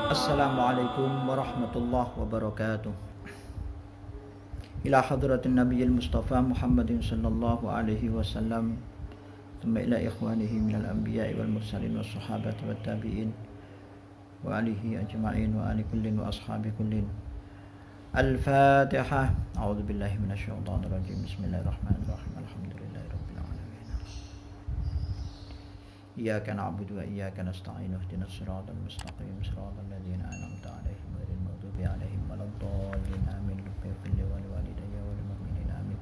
Assalamualaikum warahmatullahi wabarakatuh. Ila hadratin nabiyil mustafa Muhammadin sallallahu alaihi wasallam, thumma ila ikhwanihi minal anbiya'i wal mursalin was sahabati wat tabi'in wa alihi ajma'in wa ali kullin wa ashabi kullin. Al-Fatihah. A'udzu billahi minasyaitonir rajim. Bismillahirrahmanirrahim. Alhamdulillahi rabbil alamin. Iyyaka na'budu wa iyyaka nasta'in. Ihdinas siratal mustaqim, siratal ladzina an'amta 'alaihim ghairil maghdubi 'alaihim waladdallin. Amin. Ighfir li wa liwalidayya wa lil mu'minin. Amin.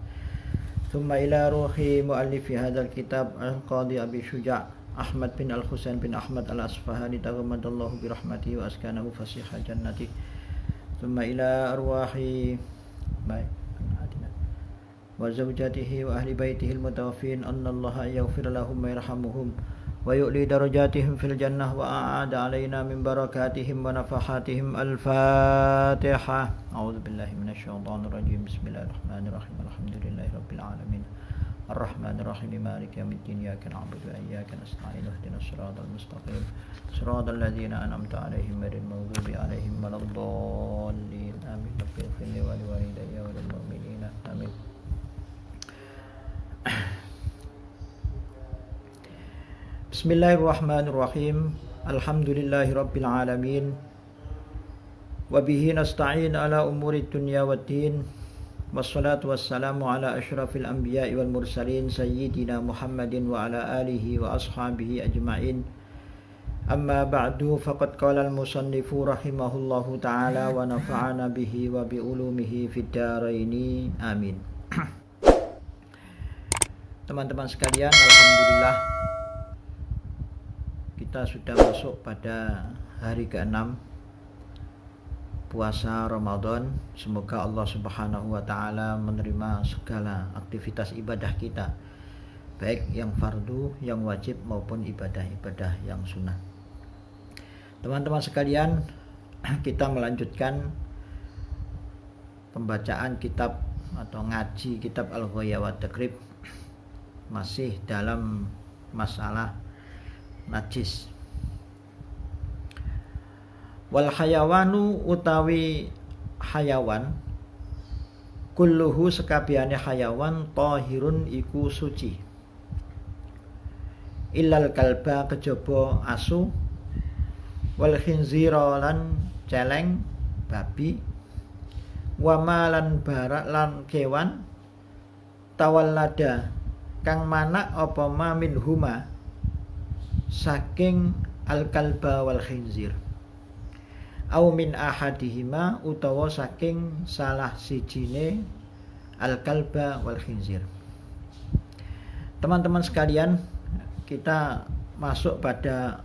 Thumma ila ruhi muallifi hadzal kitab Al-Qadhi Abi Syuja' Ahmad bin Al-Husain bin Ahmad Al-Asfahani taghammadallahu bi rahmatihi wa askanahu fasihal jannati. Thumma ila arwahi wa zawjatihi wa ahli baitihi al-mutawaffin annallaha yaghfir lahum wa yarhamuhum wa yu'li darajatihim fil jannah wa a'ada alaina min barakatihim wa nafahatihim. Al-Fatihah. A'udzu billahi minasyaitonir rajim. Bismillahirrahmanirrahim. Alhamdulillahi rabbil alamin. Ar-Rahmanir-Rahim. Maliki yaumiddin. Iyyaka na'budu wa iyyaka nasta'in. Ihdinas siratal mustaqim. Siratal ladzina an'amta 'alaihim ghairil maghdubi 'alaihim waladdallin. Amin. Ighfir li wa liwalidayya wa lil mu'minin. Amin. Bismillahirrahmanirrahim. Alhamdulillahi rabbil alamin. Wa bihi nasta'in ala umuri dunya waddin. Wassalatu wassalamu ala asyrafil anbiya'i wal mursalin sayyidina Muhammadin wa ala alihi wa ashabihi ajma'in. Amma ba'du, faqad qala al-musannifu rahimahullahu ta'ala wa nafa'ana bihi wa bi ulumihi fid dharaini. Amin. Teman-teman sekalian, alhamdulillah kita sudah masuk pada hari ke-6 puasa Ramadan. Semoga Allah Subhanahu wa taala menerima segala aktivitas ibadah kita, baik yang fardu, yang wajib maupun ibadah-ibadah yang sunnah. Teman-teman sekalian, kita melanjutkan pembacaan kitab atau ngaji kitab Al-Ghaya wa Taqrib, masih dalam masalah najis. Wal hayawanu utawi hayawan, kulluhu sekabehane hayawan tahirun iku suci, illal kalba kejaba asu, wal khinzira lan celeng babi, wa malan barak lan kewan, tawallada kang manak apa ma minhuma saking al kalba wal khinzir, au min ahadihima utawa saking salah sijine al kalba wal khinzir. Teman-teman sekalian, kita masuk pada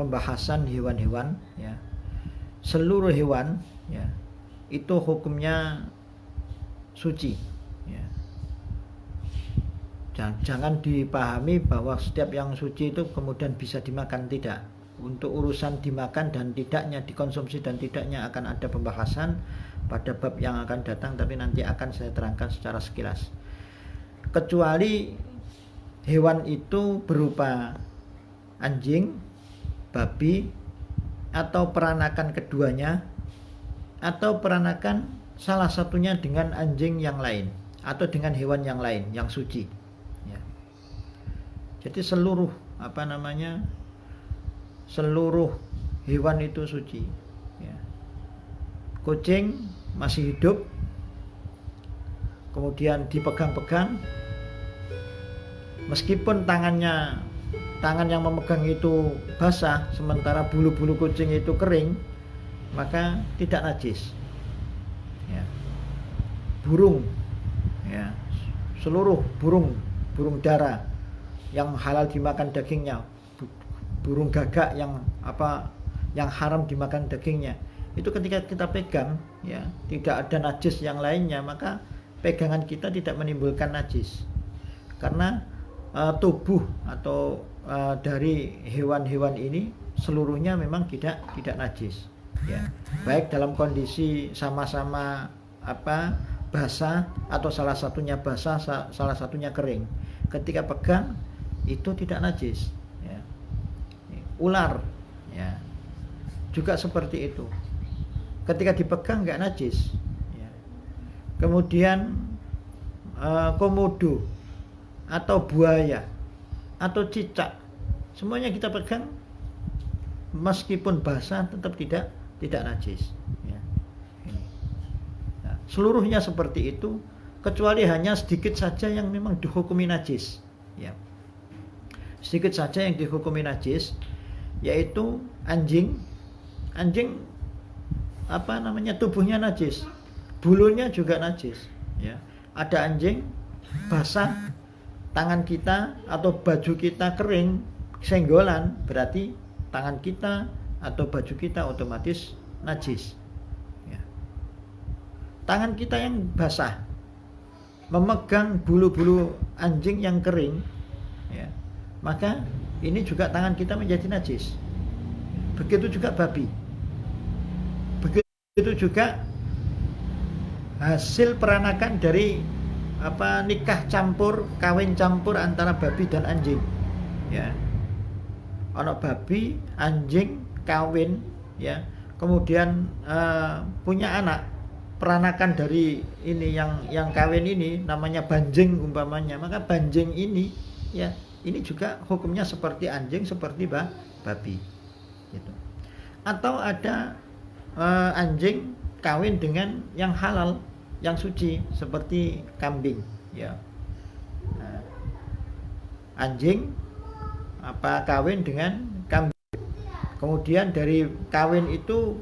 pembahasan hewan-hewan ya. Seluruh hewan ya itu hukumnya suci ya. Jangan dipahami bahwa setiap yang suci itu kemudian bisa dimakan, tidak. Untuk urusan dimakan dan tidaknya, dikonsumsi dan tidaknya akan ada pembahasan pada bab yang akan datang, tapi nanti akan saya terangkan secara sekilas. Kecuali hewan itu berupa anjing, babi, atau peranakan keduanya, atau peranakan salah satunya dengan anjing yang lain atau dengan hewan yang lain yang suci ya. Jadi seluruh seluruh hewan itu suci ya. Kucing masih hidup kemudian dipegang-pegang, meskipun tangan yang memegang itu basah sementara bulu-bulu kucing itu kering, maka tidak najis ya. Burung ya, seluruh burung dara yang halal dimakan dagingnya, burung gagak yang haram dimakan dagingnya, itu ketika kita pegang ya tidak ada najis yang lainnya, maka pegangan kita tidak menimbulkan najis karena tubuh atau dari hewan-hewan ini seluruhnya memang tidak najis ya. Baik dalam kondisi sama-sama basah atau salah satunya basah, salah satunya kering, ketika pegang itu tidak najis ya. Ular ya, juga seperti itu. Ketika dipegang nggak najis. Ya. Kemudian komodo atau buaya atau cicak, semuanya kita pegang meskipun basah tetap tidak najis. Ya. Nah, seluruhnya seperti itu, kecuali hanya sedikit saja yang memang dihukumi najis. Ya. Sedikit saja yang dihukumi najis, yaitu anjing. Anjing tubuhnya najis, bulunya juga najis. Ya. Ada anjing basah, tangan kita atau baju kita kering, senggolan, berarti tangan kita atau baju kita otomatis najis. Ya. Tangan kita yang basah memegang bulu-bulu anjing yang kering, ya, maka ini juga tangan kita menjadi najis. Begitu juga babi. Begitu juga hasil peranakan dari nikah campur, kawin campur antara babi dan anjing. Ya. Ono babi, anjing kawin, ya. Kemudian punya anak, peranakan dari ini yang kawin ini namanya banjing umpamanya. Maka banjing ini, ya, ini juga hukumnya seperti anjing, seperti babi. Gitu. Atau ada anjing kawin dengan yang halal, yang suci, seperti kambing, ya. Nah, anjing kawin dengan kambing, kemudian dari kawin itu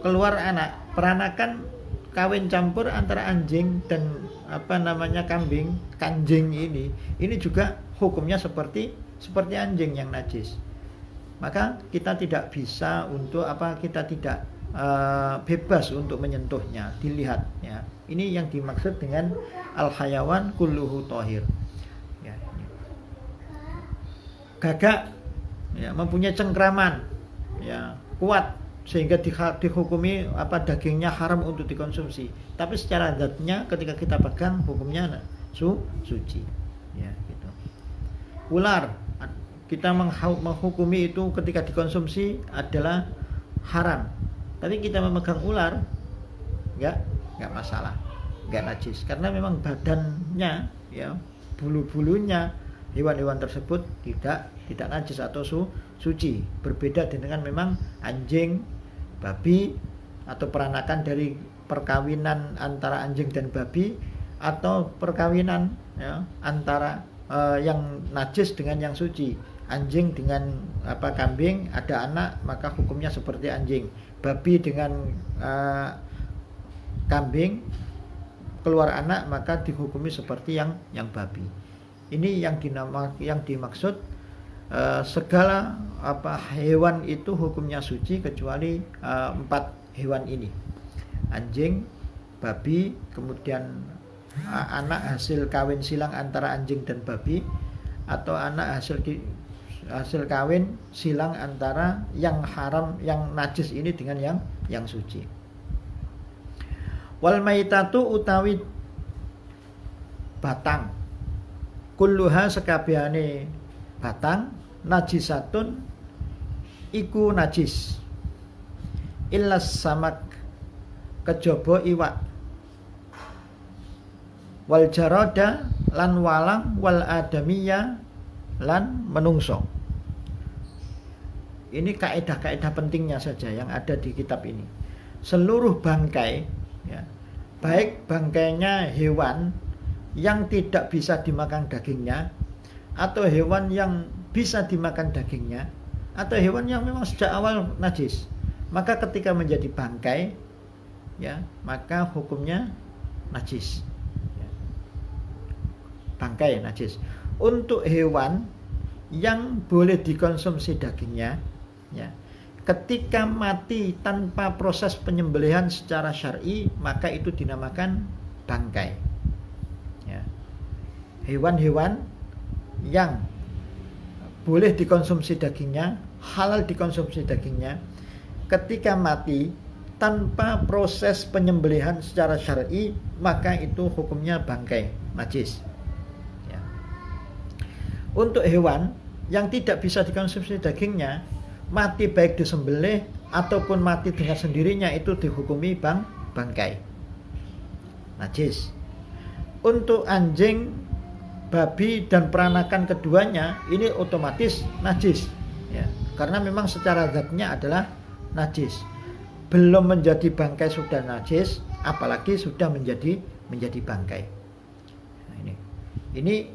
keluar anak, peranakan kawin campur antara anjing dan kambing, kanjing ini juga hukumnya seperti anjing yang najis. Maka kita tidak bisa untuk kita tidak bebas untuk menyentuhnya, dilihat, ya. Ini yang dimaksud dengan al-hayawan kulluhu thahir. Ya. Gagak, ya, mempunyai cengkraman, ya, kuat sehingga dihukumi dagingnya haram untuk dikonsumsi. Tapi secara zatnya ketika kita pegang hukumnya suci. Ya, gitu. Ular, kita menghukumi itu ketika dikonsumsi adalah haram. Tapi kita memegang ular, nggak masalah, nggak najis, karena memang badannya, ya, bulu-bulunya hewan-hewan tersebut tidak najis atau suci. Berbeda dengan memang anjing, babi, atau peranakan dari perkawinan antara anjing dan babi, atau perkawinan, ya, antara yang najis dengan yang suci. Anjing dengan kambing ada anak, maka hukumnya seperti anjing. Babi dengan kambing keluar anak, maka dihukumi seperti yang babi. Ini yang dimaksud segala hewan itu hukumnya suci kecuali 4 hewan ini: anjing, babi, kemudian anak hasil kawin silang antara anjing dan babi, atau anak hasil kawin silang antara yang haram, yang najis ini dengan yang suci. Wal maitatu utawi batang, kulluha sekabehane batang, najisatun iku najis, illas samak kejaba iwak, wal jarada lan walang, wal adamiya lan menungso. Ini kaidah-kaidah pentingnya saja yang ada di kitab ini. Seluruh bangkai, ya, baik bangkainya hewan yang tidak bisa dimakan dagingnya, atau hewan yang bisa dimakan dagingnya, atau hewan yang memang sejak awal najis, maka ketika menjadi bangkai, ya, maka hukumnya najis. Ya. Bangkai najis. Untuk hewan yang boleh dikonsumsi dagingnya, ya, ketika mati tanpa proses penyembelihan secara syar'i, maka itu dinamakan bangkai. Ya. Hewan-hewan yang boleh dikonsumsi dagingnya, halal dikonsumsi dagingnya, ketika mati tanpa proses penyembelihan secara syar'i, maka itu hukumnya bangkai, najis. Ya. Untuk hewan yang tidak bisa dikonsumsi dagingnya, mati baik disembelih ataupun mati dengan sendirinya itu dihukumi bangkai, najis. Untuk anjing, babi dan peranakan keduanya ini otomatis najis, ya, karena memang secara zatnya adalah najis. Belum menjadi bangkai sudah najis, apalagi sudah menjadi bangkai. Nah, ini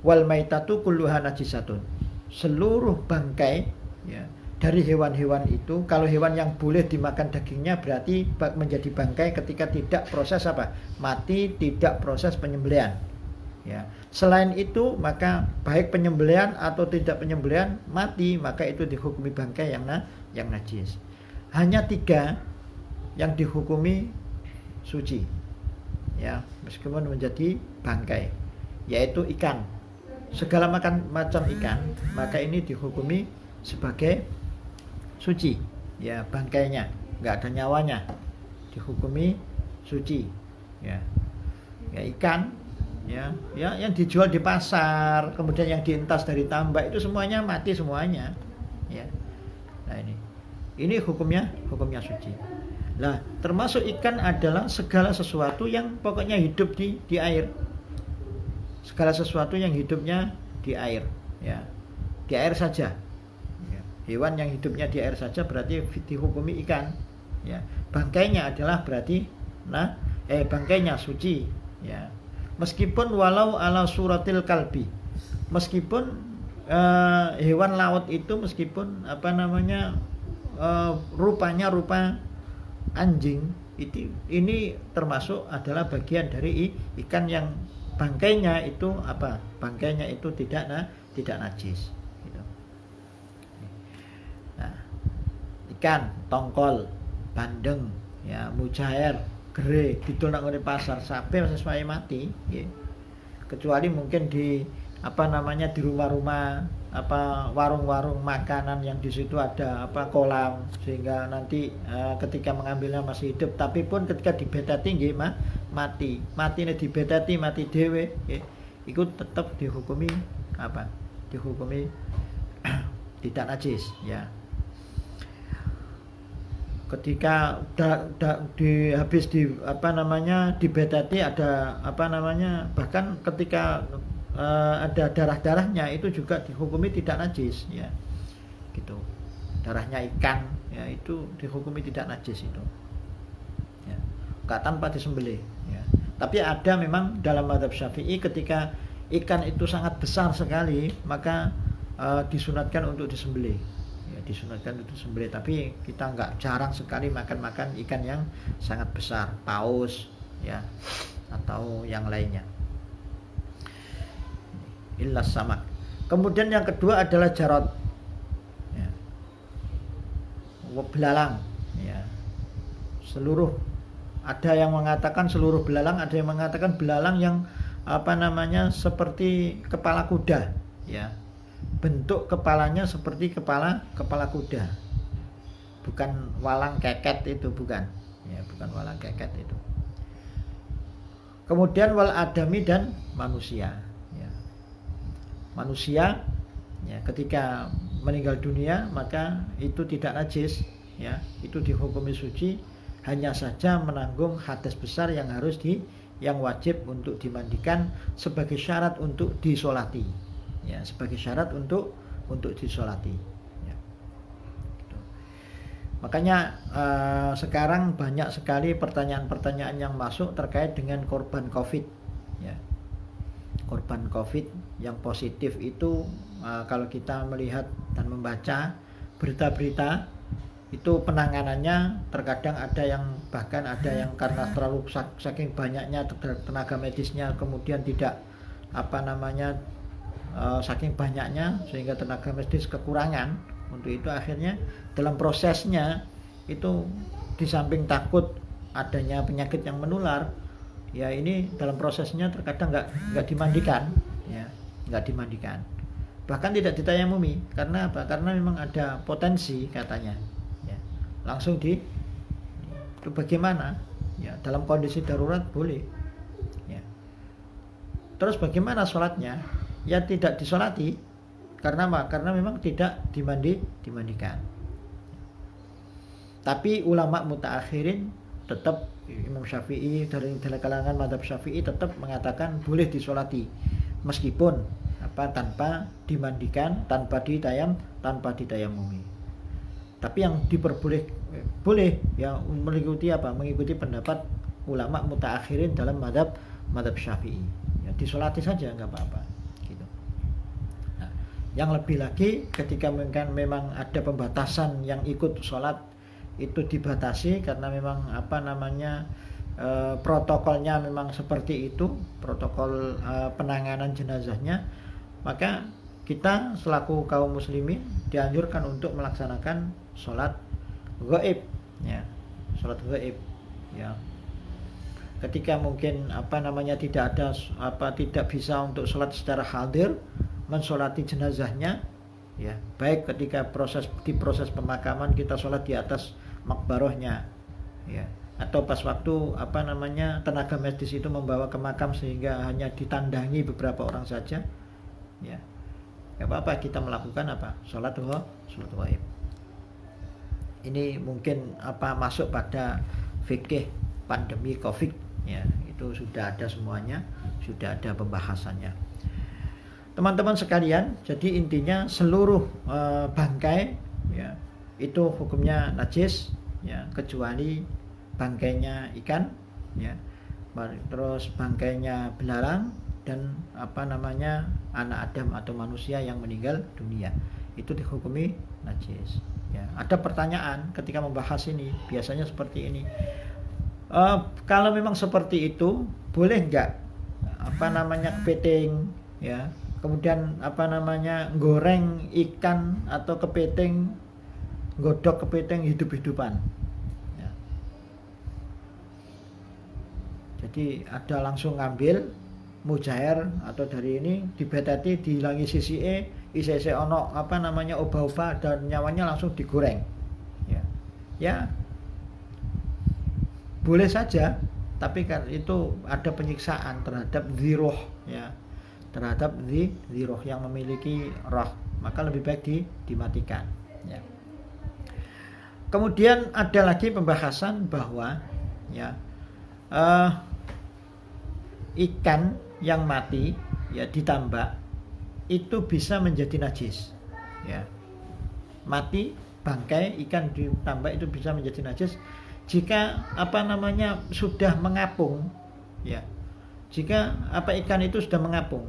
wal maitatu kulluha najisatun. Seluruh bangkai, ya, dari hewan-hewan itu, kalau hewan yang boleh dimakan dagingnya berarti menjadi bangkai ketika tidak proses apa? Mati, tidak proses penyembelihan. Ya. Selain itu, maka baik penyembelihan atau tidak penyembelihan mati, maka itu dihukumi bangkai yang najis. Hanya 3 yang dihukumi suci, ya, meskipun menjadi bangkai, yaitu ikan. Segala macam ikan, maka ini dihukumi sebagai suci, ya, bangkainya nggak ada nyawanya, dihukumi suci, ya, ikan, ya, yang dijual di pasar, kemudian yang dientas dari tambak itu semuanya mati semuanya, ya. Nah, ini hukumnya suci. Nah, termasuk ikan adalah segala sesuatu yang pokoknya hidup di air. Segala sesuatu yang hidupnya di air, ya, di air saja. Ya. Hewan yang hidupnya di air saja berarti dihukumi ikan. Ya. Bangkainya adalah berarti bangkainya suci. Ya. Meskipun walau ala suratil kalbi, meskipun hewan laut itu meskipun rupanya rupa anjing, ini termasuk adalah bagian dari ikan yang bangkainya itu apa? Bangkainya itu tidak najis. Gitu. Nah, ikan, tongkol, bandeng, ya, mujair, gere, didol nang ngene pasar sampai sesuai mati, ya. Kecuali mungkin di di rumah-rumah warung-warung makanan yang di situ ada kolam, sehingga nanti ketika mengambilnya masih hidup, tapi pun ketika dibeteti nggih mati nek dibeteti mati dhewe, itu tetap dihukumi tidak najis, ya. Ketika habis dibeteti ada bahkan ketika ada darah-darahnya itu juga dihukumi tidak najis, ya, gitu. Darahnya ikan, ya, itu dihukumi tidak najis itu, ya, tanpa disembelih, ya. Tapi ada memang dalam mazhab Syafi'i ketika ikan itu sangat besar sekali maka disunatkan untuk disembelih, ya, disunatkan untuk disembelih. Tapi kita jarang sekali makan ikan yang sangat besar, paus, ya, atau yang lainnya. Illas samak. Kemudian yang kedua adalah jarad, ya, belalang, ya. Ada yang mengatakan seluruh belalang, ada yang mengatakan belalang yang seperti kepala kuda, ya, bentuk kepalanya seperti kepala kuda, bukan walang keket itu, bukan, ya, bukan walang keket itu. Kemudian wal adami dan manusia. Manusia, ya, ketika meninggal dunia maka itu tidak najis, ya, itu dihukumi suci, hanya saja menanggung hadas besar yang wajib untuk dimandikan sebagai syarat untuk disolati, ya, sebagai syarat untuk disolati, ya. Gitu. Makanya sekarang banyak sekali pertanyaan-pertanyaan yang masuk terkait dengan korban COVID, ya. Korban COVID yang positif itu kalau kita melihat dan membaca berita-berita itu penanganannya terkadang ada yang karena terlalu saking banyaknya tenaga medisnya kemudian tidak saking banyaknya sehingga tenaga medis kekurangan. Untuk itu akhirnya dalam prosesnya itu di samping takut adanya penyakit yang menular, ya, ini dalam prosesnya terkadang nggak dimandikan, ya, nggak dimandikan, bahkan tidak ditayamumi. Karena apa? Karena memang ada potensi katanya, ya, langsung itu bagaimana, ya, dalam kondisi darurat boleh, ya. Terus bagaimana sholatnya? Ya tidak disolati. Karena apa? Karena memang tidak dimandikan. Tapi ulama mutaakhirin tetap, Imam Syafi'i dari kalangan mazhab Syafi'i tetap mengatakan boleh disolati meskipun tanpa dimandikan, tanpa ditayamumi. Tapi yang boleh ya mengikuti pendapat ulama mutaakhirin dalam mazhab Syafi'i. Ya, disolati saja nggak apa-apa. Gitu. Nah, yang lebih lagi ketika memang ada pembatasan yang ikut sholat itu dibatasi karena memang protokolnya memang seperti itu, protokol penanganan jenazahnya, maka kita selaku kaum muslimin dianjurkan untuk melaksanakan sholat gaib, ya, sholat gaib, ya. Ketika mungkin tidak bisa untuk sholat secara hadir, mensolati jenazahnya, ya, baik ketika di proses pemakaman kita sholat di atas makbarohnya, ya, atau pas waktu tenaga medis itu membawa ke makam sehingga hanya ditandangi beberapa orang saja, ya, nggak apa-apa kita melakukan sholat gaib. Ini mungkin masuk pada fikih pandemi COVID, ya, itu sudah ada semuanya, sudah ada pembahasannya. Teman-teman sekalian, jadi intinya seluruh bangkai, ya, itu hukumnya najis, ya, kecuali bangkainya ikan, ya, terus bangkainya belalang dan anak Adam atau manusia yang meninggal dunia, itu dihukumi najis. Ya, ada pertanyaan ketika membahas ini, biasanya seperti ini. Kalau memang seperti itu, boleh nggak kepiting, ya, kemudian goreng ikan atau kepiting, godok kepiting hidup-hidupan, ya. Jadi ada langsung ngambil mujair atau dari ini dibeteti dihilangi sisi isese ono obah-obah dan nyawanya langsung digoreng, ya, ya boleh saja, tapi kan itu ada penyiksaan terhadap ziroh, ya, terhadap ziroh yang memiliki roh, maka lebih baik dimatikan, ya. Kemudian ada lagi pembahasan bahwa, ya, ikan yang mati, ya, ditambak itu bisa menjadi najis, ya. Mati bangkai ikan ditambak itu bisa menjadi najis jika sudah mengapung, ya. Jika ikan itu sudah mengapung,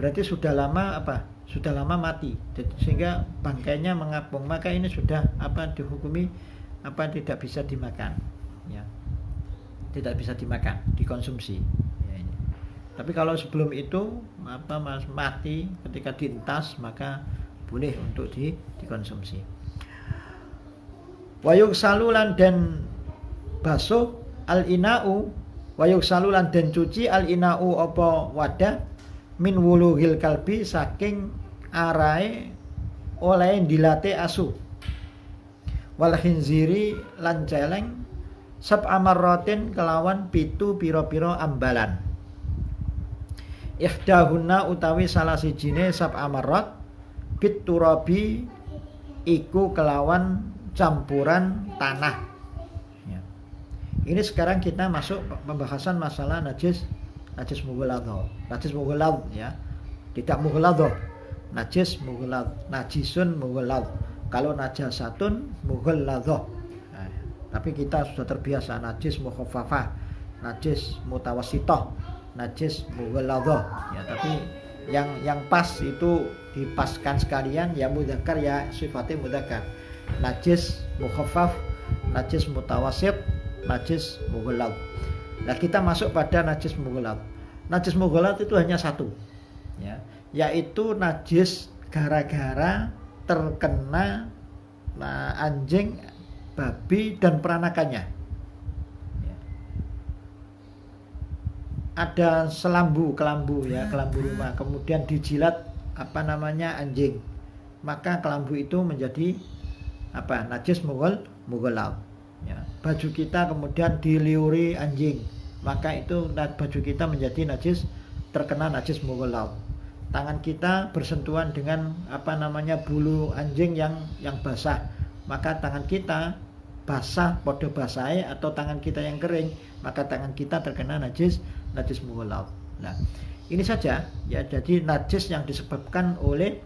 berarti sudah lama mati, sehingga bangkainya mengapung, maka ini sudah dihukumi tidak bisa dimakan, ya, tidak bisa dimakan, dikonsumsi, ya, ini. Tapi kalau sebelum itu mati ketika dientas, maka boleh untuk dikonsumsi. Wayuk salulan dan basuh al-ina'u, wayuk salulan dan cuci al-ina'u apa wadah min wuluhil kalbi saking arai oleh dilate asu wal khinziri lan celeng sab amarrotin kelawan pitu piro-piro ambalan. Ikhdahunna utawi salah sijine sab amarrot bit turabi iku kelawan campuran tanah, ya. Ini sekarang kita masuk pembahasan masalah najis mughalladh, ya, tidak mughalladh, najis mughalladh, najisun mughalladh. Kalau najasatun mughalladh, nah, tapi kita sudah terbiasa najis mukhaffafah, najis mutawassithah, najis mughalladh, ya. Tapi yang pas itu dipaskan sekalian, ya mudzakkar, ya sifatnya mudzakkar. Najis mukhaffaf, najis mutawassit, najis mughalladh. Nah, kita masuk pada najis mughalladh. Najis mughalladh itu hanya satu, ya, yaitu najis gara-gara terkena anjing, babi dan peranakannya. Ya. Ada kelambu, ya, kelambu rumah, kemudian dijilat anjing, maka kelambu itu menjadi najis mughalladh, ya. Baju kita kemudian diliuri anjing, maka itu baju kita menjadi najis, terkena najis mughalladh. Tangan kita bersentuhan dengan bulu anjing yang basah, maka tangan kita basah podo basahe atau tangan kita yang kering, maka tangan kita terkena najis mughalladz. Nah, ini saja ya, jadi najis yang disebabkan oleh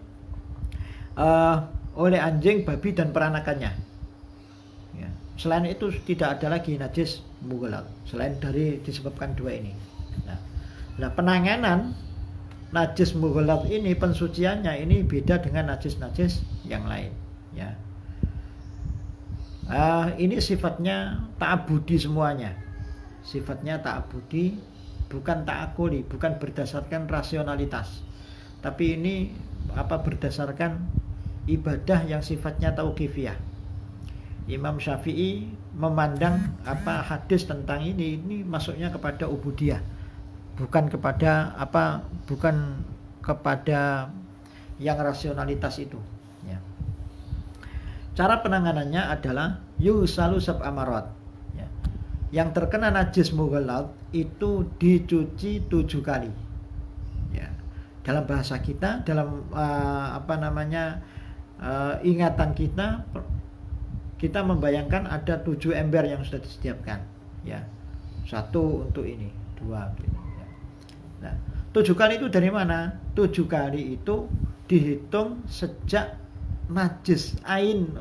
anjing, babi dan peranakannya. Ya. Selain itu tidak ada lagi najis mughalladz selain dari disebabkan dua ini. Nah, penanganan najis mughalladz ini, pensuciannya ini beda dengan najis-najis yang lain. Ya. Ini sifatnya ta'abudi semuanya. Sifatnya ta'abudi, bukan ta'akuli, bukan berdasarkan rasionalitas. Tapi ini berdasarkan ibadah yang sifatnya tauqifiyah. Imam Syafi'i memandang hadis tentang ini masuknya kepada ubudiyah, bukan kepada yang rasionalitas itu. Ya. Cara penanganannya adalah yusalu sab'amarat. Ya. Yang terkena najis mughalladz itu dicuci 7 kali. Ya. Dalam bahasa kita, dalam ingatan kita membayangkan ada 7 ember yang sudah disediakan. Ya. 1 untuk ini, 2 untuk ini. Ya. Nah, 7 kali itu dari mana? 7 kali itu dihitung sejak najis ain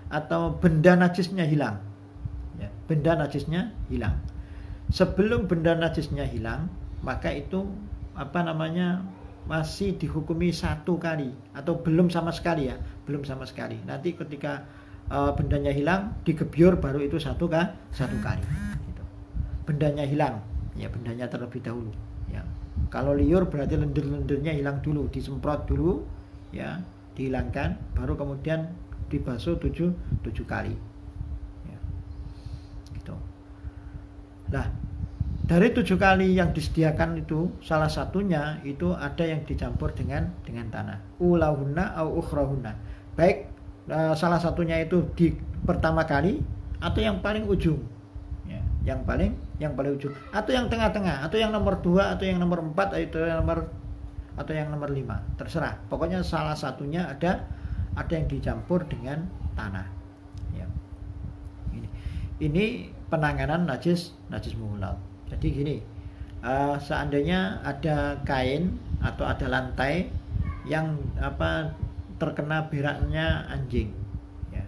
atau benda najisnya hilang. Ya, benda najisnya hilang. Sebelum benda najisnya hilang, maka itu masih dihukumi 1 kali atau belum sama sekali ya, belum sama sekali. Nanti ketika bendanya hilang, digebyur baru itu 1 kali. Gitu. Bendanya hilang, ya bendanya terlebih dahulu. Ya. Kalau liur berarti lendir-lendirnya hilang dulu, disemprot dulu, ya. Dihilangkan, baru kemudian dibasuh 7 kali. Ya. Gitu. Nah, dari 7 kali yang disediakan itu, salah satunya itu ada yang dicampur dengan tanah. Ulahunna au ukhrahunna. Baik salah satunya itu di pertama kali atau yang paling ujung. Ya, yang paling ujung atau yang tengah-tengah atau yang nomor 2 atau yang nomor 4 atau yang nomor 5, terserah. Pokoknya salah satunya ada yang dicampur dengan tanah. Ya. Ini penanganan najis mughalladz. Jadi gini, seandainya ada kain atau ada lantai yang terkena beraknya anjing, ya,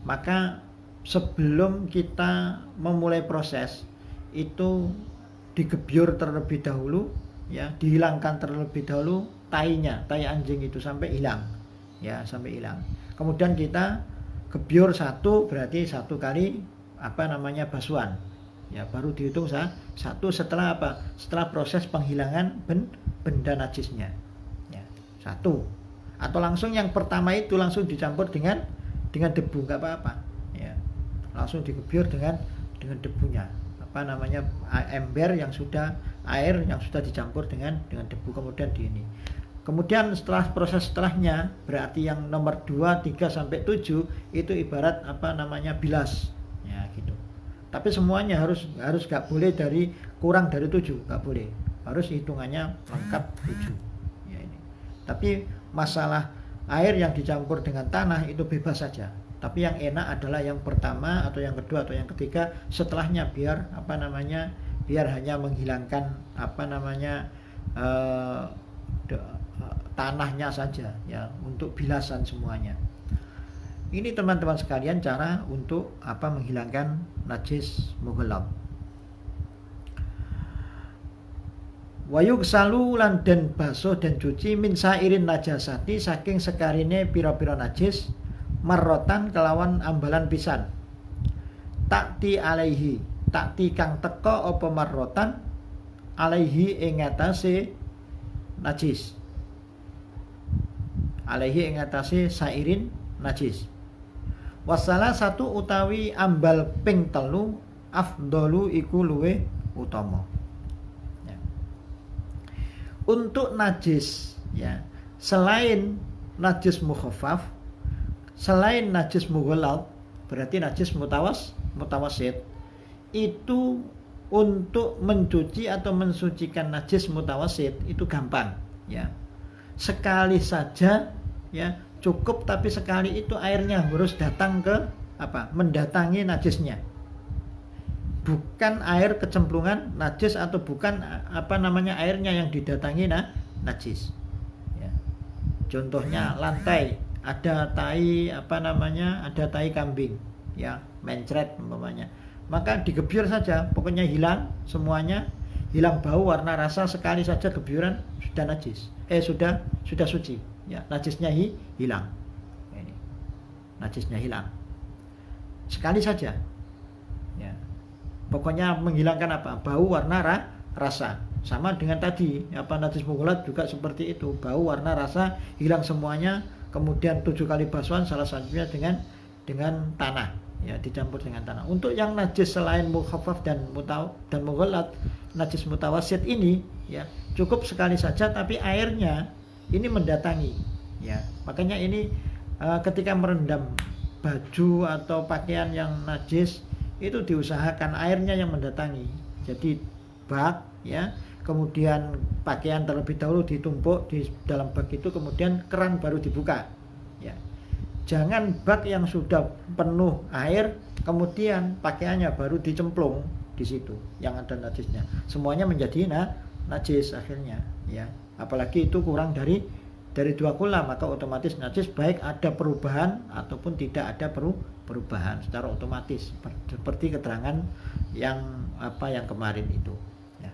maka sebelum kita memulai proses itu digebyur terlebih dahulu. Ya, dihilangkan terlebih dahulu tai anjing itu sampai hilang. Ya, sampai hilang. Kemudian kita gebyur 1 berarti 1 kali basuhan. Ya, baru dihitung 1 setelah setelah proses penghilangan benda najisnya. Ya, 1. Atau langsung yang pertama itu langsung dicampur dengan debu, enggak apa-apa. Ya. Langsung digebyur dengan debunya. Ember yang sudah air yang sudah dicampur dengan debu, kemudian kemudian setelah proses setelahnya berarti yang nomor 2, 3 sampai 7 itu ibarat bilas ya gitu. Tapi semuanya harus enggak boleh kurang dari 7, enggak boleh. Harus hitungannya lengkap 7. Ya ini. Tapi masalah air yang dicampur dengan tanah itu bebas saja. Tapi yang enak adalah yang pertama atau yang kedua atau yang ketiga, setelahnya biar biar hanya menghilangkan tanahnya saja ya, untuk bilasan semuanya. Ini teman-teman sekalian cara untuk menghilangkan najis mughalladz. Wayuk salu lan den basuh dan cuci min sairin najasati saking sekarine pira-pira najis marrotan kelawan ambalan pisan. Takti alaihi, takti kang teka apa marrotan alaihi ing atase najis. Alaihi ing atase sairin najis. Wasala 1 utawi ambal ping 3 afdalu iku luwih utama. Ya. Untuk najis ya, selain najis mukhaffaf, selain najis mughalladz, berarti najis mutawassit, itu untuk mencuci atau mensucikan najis mutawassit itu gampang ya. Sekali saja ya cukup, tapi sekali itu airnya harus datang ke mendatangi najisnya, bukan air kecemplungan najis atau bukan airnya yang didatangi najis. Ya. Contohnya lantai ada tai ada tai kambing, ya, mencret umpamanya, maka digebyur saja, pokoknya hilang semuanya, hilang bau, warna, rasa, sekali saja gebyuran sudah najis, sudah suci, ya, najisnya hilang. Ini najisnya hilang sekali saja, ya, pokoknya menghilangkan bau, warna, rasa. Sama dengan tadi najis mughalladz juga seperti itu, bau, warna, rasa hilang semuanya. Kemudian 7 kali basuhan, salah satunya dengan tanah, ya, dicampur dengan tanah. Untuk yang najis selain mukhaffaf dan mughalladz, najis mutawassit ini, ya, cukup sekali saja, tapi airnya ini mendatangi, ya. Makanya ini ketika merendam baju atau pakaian yang najis itu diusahakan airnya yang mendatangi. Jadi bak, ya, kemudian pakaian terlebih dahulu ditumpuk di dalam bak itu, kemudian keran baru dibuka, ya. Jangan bak yang sudah penuh air kemudian pakaiannya baru dicemplung di situ yang ada najisnya, semuanya menjadi najis akhirnya, ya. Apalagi itu kurang dari 2 kula, maka otomatis najis, baik ada perubahan ataupun tidak ada perubahan secara otomatis, seperti keterangan yang kemarin itu, ya.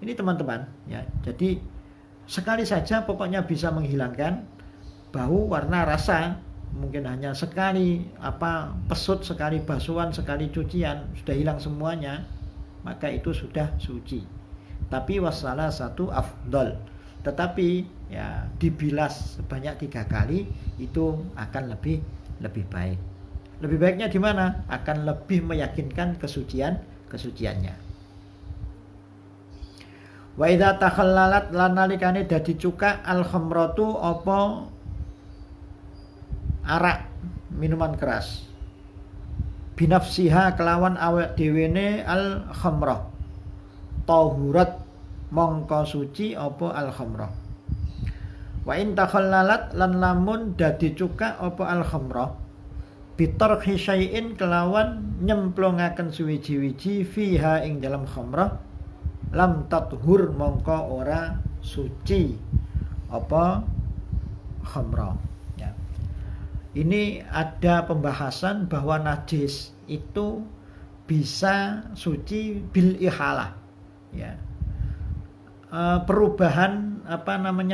Ini teman-teman, ya, jadi sekali saja pokoknya bisa menghilangkan bau, warna, rasa. Mungkin hanya sekali pesut, sekali basuhan, sekali cucian sudah hilang semuanya, maka itu sudah suci. Tapi wasalah satu afdol, tetapi ya dibilas sebanyak 3 kali itu akan lebih baik. Lebih baiknya di mana? Akan lebih meyakinkan kesuciannya. Wa idza takhallalat lan nalikane dadi cuka al khamratu apa arak, minuman keras, binafsiha kelawan awak dhewene al khamrah, tahurat mongko suci apa al khamrah. Wa in takhallalat lan lamun dadi cuka apa al khamrah bitarhi syai'in kelawan nyemplungaken suwiji-wiji fiha ing dalam khamrah, lam tathur mongko ora suci apa khamrah. Ya. Ini ada pembahasan bahwa najis itu bisa suci bil ihalah, ya. Perubahan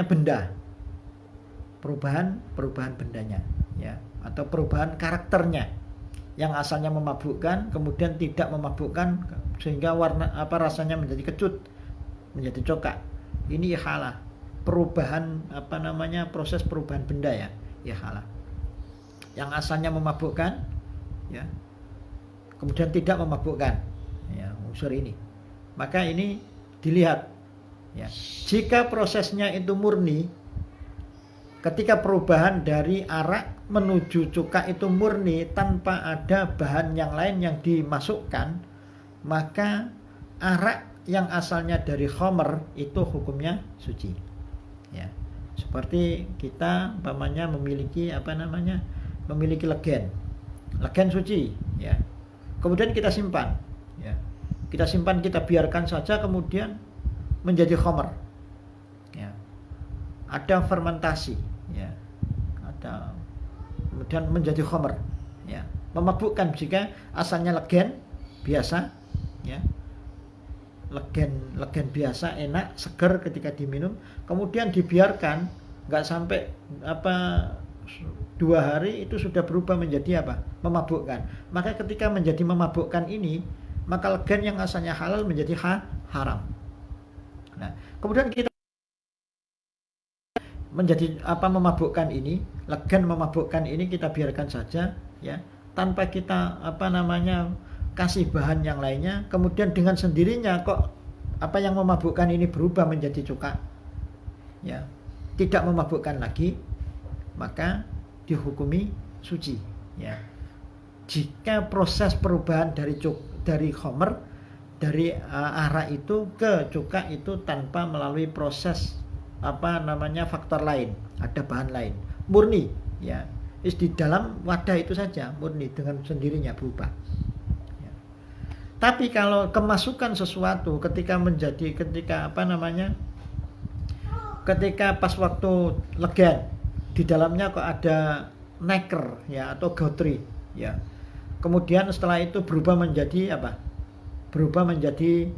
benda, perubahan bendanya, ya, atau perubahan karakternya yang asalnya memabukkan kemudian tidak memabukkan sehingga warna rasanya menjadi kecut, menjadi coklat. Ini ihalah, perubahan proses perubahan benda, ya, ihalah. Yang asalnya memabukkan, ya, kemudian tidak memabukkan, ya, unsur ini. Maka ini dilihat, ya. Jika prosesnya itu murni, ketika perubahan dari arak menuju cuka itu murni tanpa ada bahan yang lain yang dimasukkan, maka arak yang asalnya dari khamr itu hukumnya suci, ya. Seperti kita memiliki memiliki legen suci, ya. Kemudian kita simpan, ya. Kita biarkan saja kemudian menjadi khamr, ya. Ada fermentasi, ya. Kemudian menjadi khamr, ya. Memabukkan jika asalnya legen biasa, ya. Legen biasa, enak, segar ketika diminum, kemudian dibiarkan nggak sampai 2 hari itu sudah berubah menjadi memabukkan. Maka ketika menjadi memabukkan ini, maka legen yang asalnya halal menjadi haram. Nah, kemudian kita menjadi memabukkan ini, legen memabukkan ini kita biarkan saja, ya, tanpa kita kasih bahan yang lainnya, kemudian dengan sendirinya kok yang memabukkan ini berubah menjadi cuka, ya, tidak memabukkan lagi, maka dihukumi suci, ya. Jika proses perubahan dari khamr, dari arak itu ke cuka itu tanpa melalui proses faktor lain, ada bahan lain, murni, ya. di dalam wadah itu saja murni dengan sendirinya berubah. Ya. Tapi kalau kemasukan sesuatu ketika pas waktu legan di dalamnya kok ada neker ya atau gautri ya. Kemudian setelah itu berubah menjadi apa? Berubah menjadi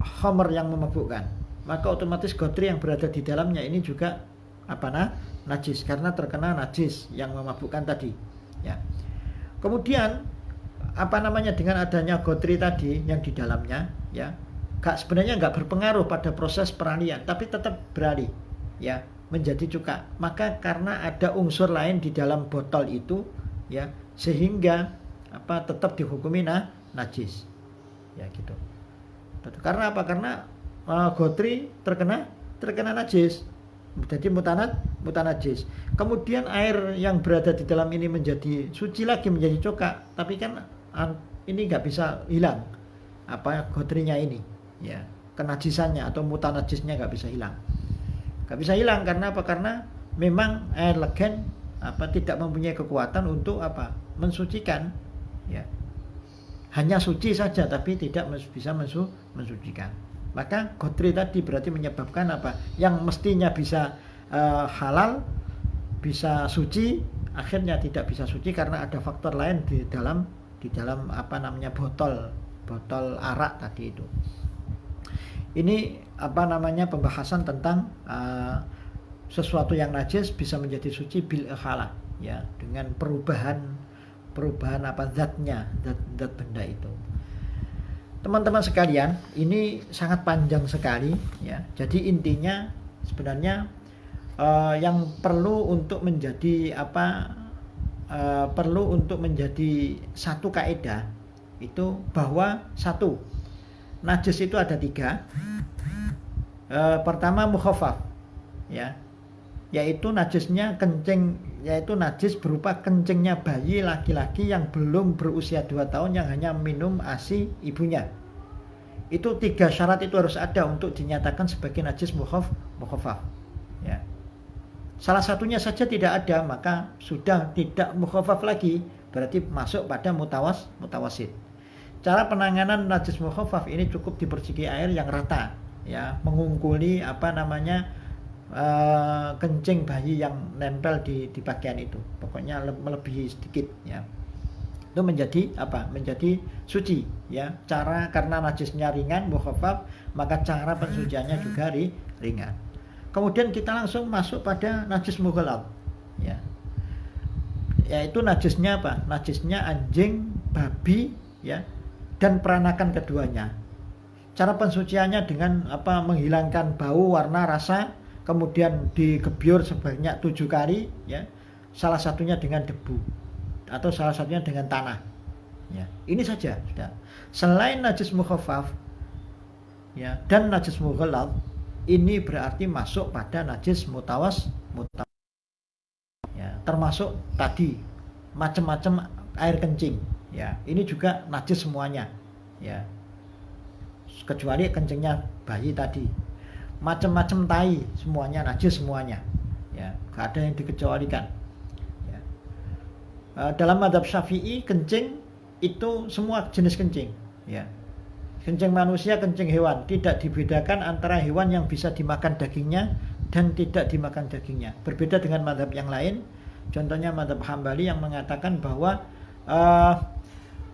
khamr yang memabukkan. Maka otomatis gautri yang berada di dalamnya ini juga najis karena terkena najis yang memabukkan tadi ya. Kemudian dengan adanya gautri tadi yang di dalamnya ya, sebenarnya nggak berpengaruh pada proses peralihan, tapi tetap beralih ya menjadi cuka. Maka karena ada unsur lain di dalam botol itu ya, sehingga tetap dihukumi najis ya gitu. Karena apa? Karena gautri terkena najis, jadi mutanajis. Kemudian air yang berada di dalam ini menjadi suci lagi, menjadi coka, tapi kan ini nggak bisa hilang gautrinya ini ya, kenajisannya atau mutanajisnya nggak bisa hilang. Karena apa? Karena memang air legan tidak mempunyai kekuatan untuk mensucikan ya, hanya suci saja tapi tidak bisa mensucikan. Maka gautri tadi berarti menyebabkan yang mestinya bisa halal, bisa suci, akhirnya tidak bisa suci karena ada faktor lain di dalam botol arak tadi itu. Ini pembahasan tentang sesuatu yang najis bisa menjadi suci bil ikhalah ya, dengan perubahan zatnya, zat benda itu. Teman-teman sekalian, ini sangat panjang sekali ya. Jadi intinya sebenarnya yang perlu untuk menjadi satu kaidah itu bahwa satu, najis itu ada 3. Pertama mukhaffaf ya, yaitu najisnya kencing, yaitu najis berupa kencingnya bayi laki-laki yang belum berusia 2 tahun yang hanya minum ASI ibunya. Itu 3 syarat itu harus ada untuk dinyatakan sebagai najis mukhaffaf ya. Salah satunya saja tidak ada, maka sudah tidak mukhaffaf lagi, berarti masuk pada mutawasid. Cara penanganan najis mukhaffaf ini cukup dipersiki air yang rata ya, mengungkuli kencing bayi yang nempel di pakaian itu, pokoknya melebihi sedikit ya, itu menjadi suci ya. Karena najisnya ringan mukhaffaf, maka cara pensuciannya juga ringan. Kemudian kita langsung masuk pada najis mughalladh ya, yaitu najisnya najisnya anjing, babi ya, dan peranakan keduanya. Cara pensuciannya dengan menghilangkan bau, warna, rasa, kemudian digebyur sebanyak 7 kali ya, salah satunya dengan debu atau salah satunya dengan tanah ya. Ini saja sudah. Selain najis mukhaffaf ya dan najis mughalladh, ini berarti masuk pada najis mutawas ya, termasuk tadi macam-macam air kencing ya, ini juga najis semuanya ya, kecuali kencingnya bayi tadi. Macam-macam tai semuanya najis semuanya ya, gak ada yang dikecualikan ya. Dalam mazhab Syafi'i kencing itu semua jenis kencing ya, kencing manusia, kencing hewan, tidak dibedakan antara hewan yang bisa dimakan dagingnya dan tidak dimakan dagingnya. Berbeda dengan mazhab yang lain, contohnya mazhab Hambali yang mengatakan bahwa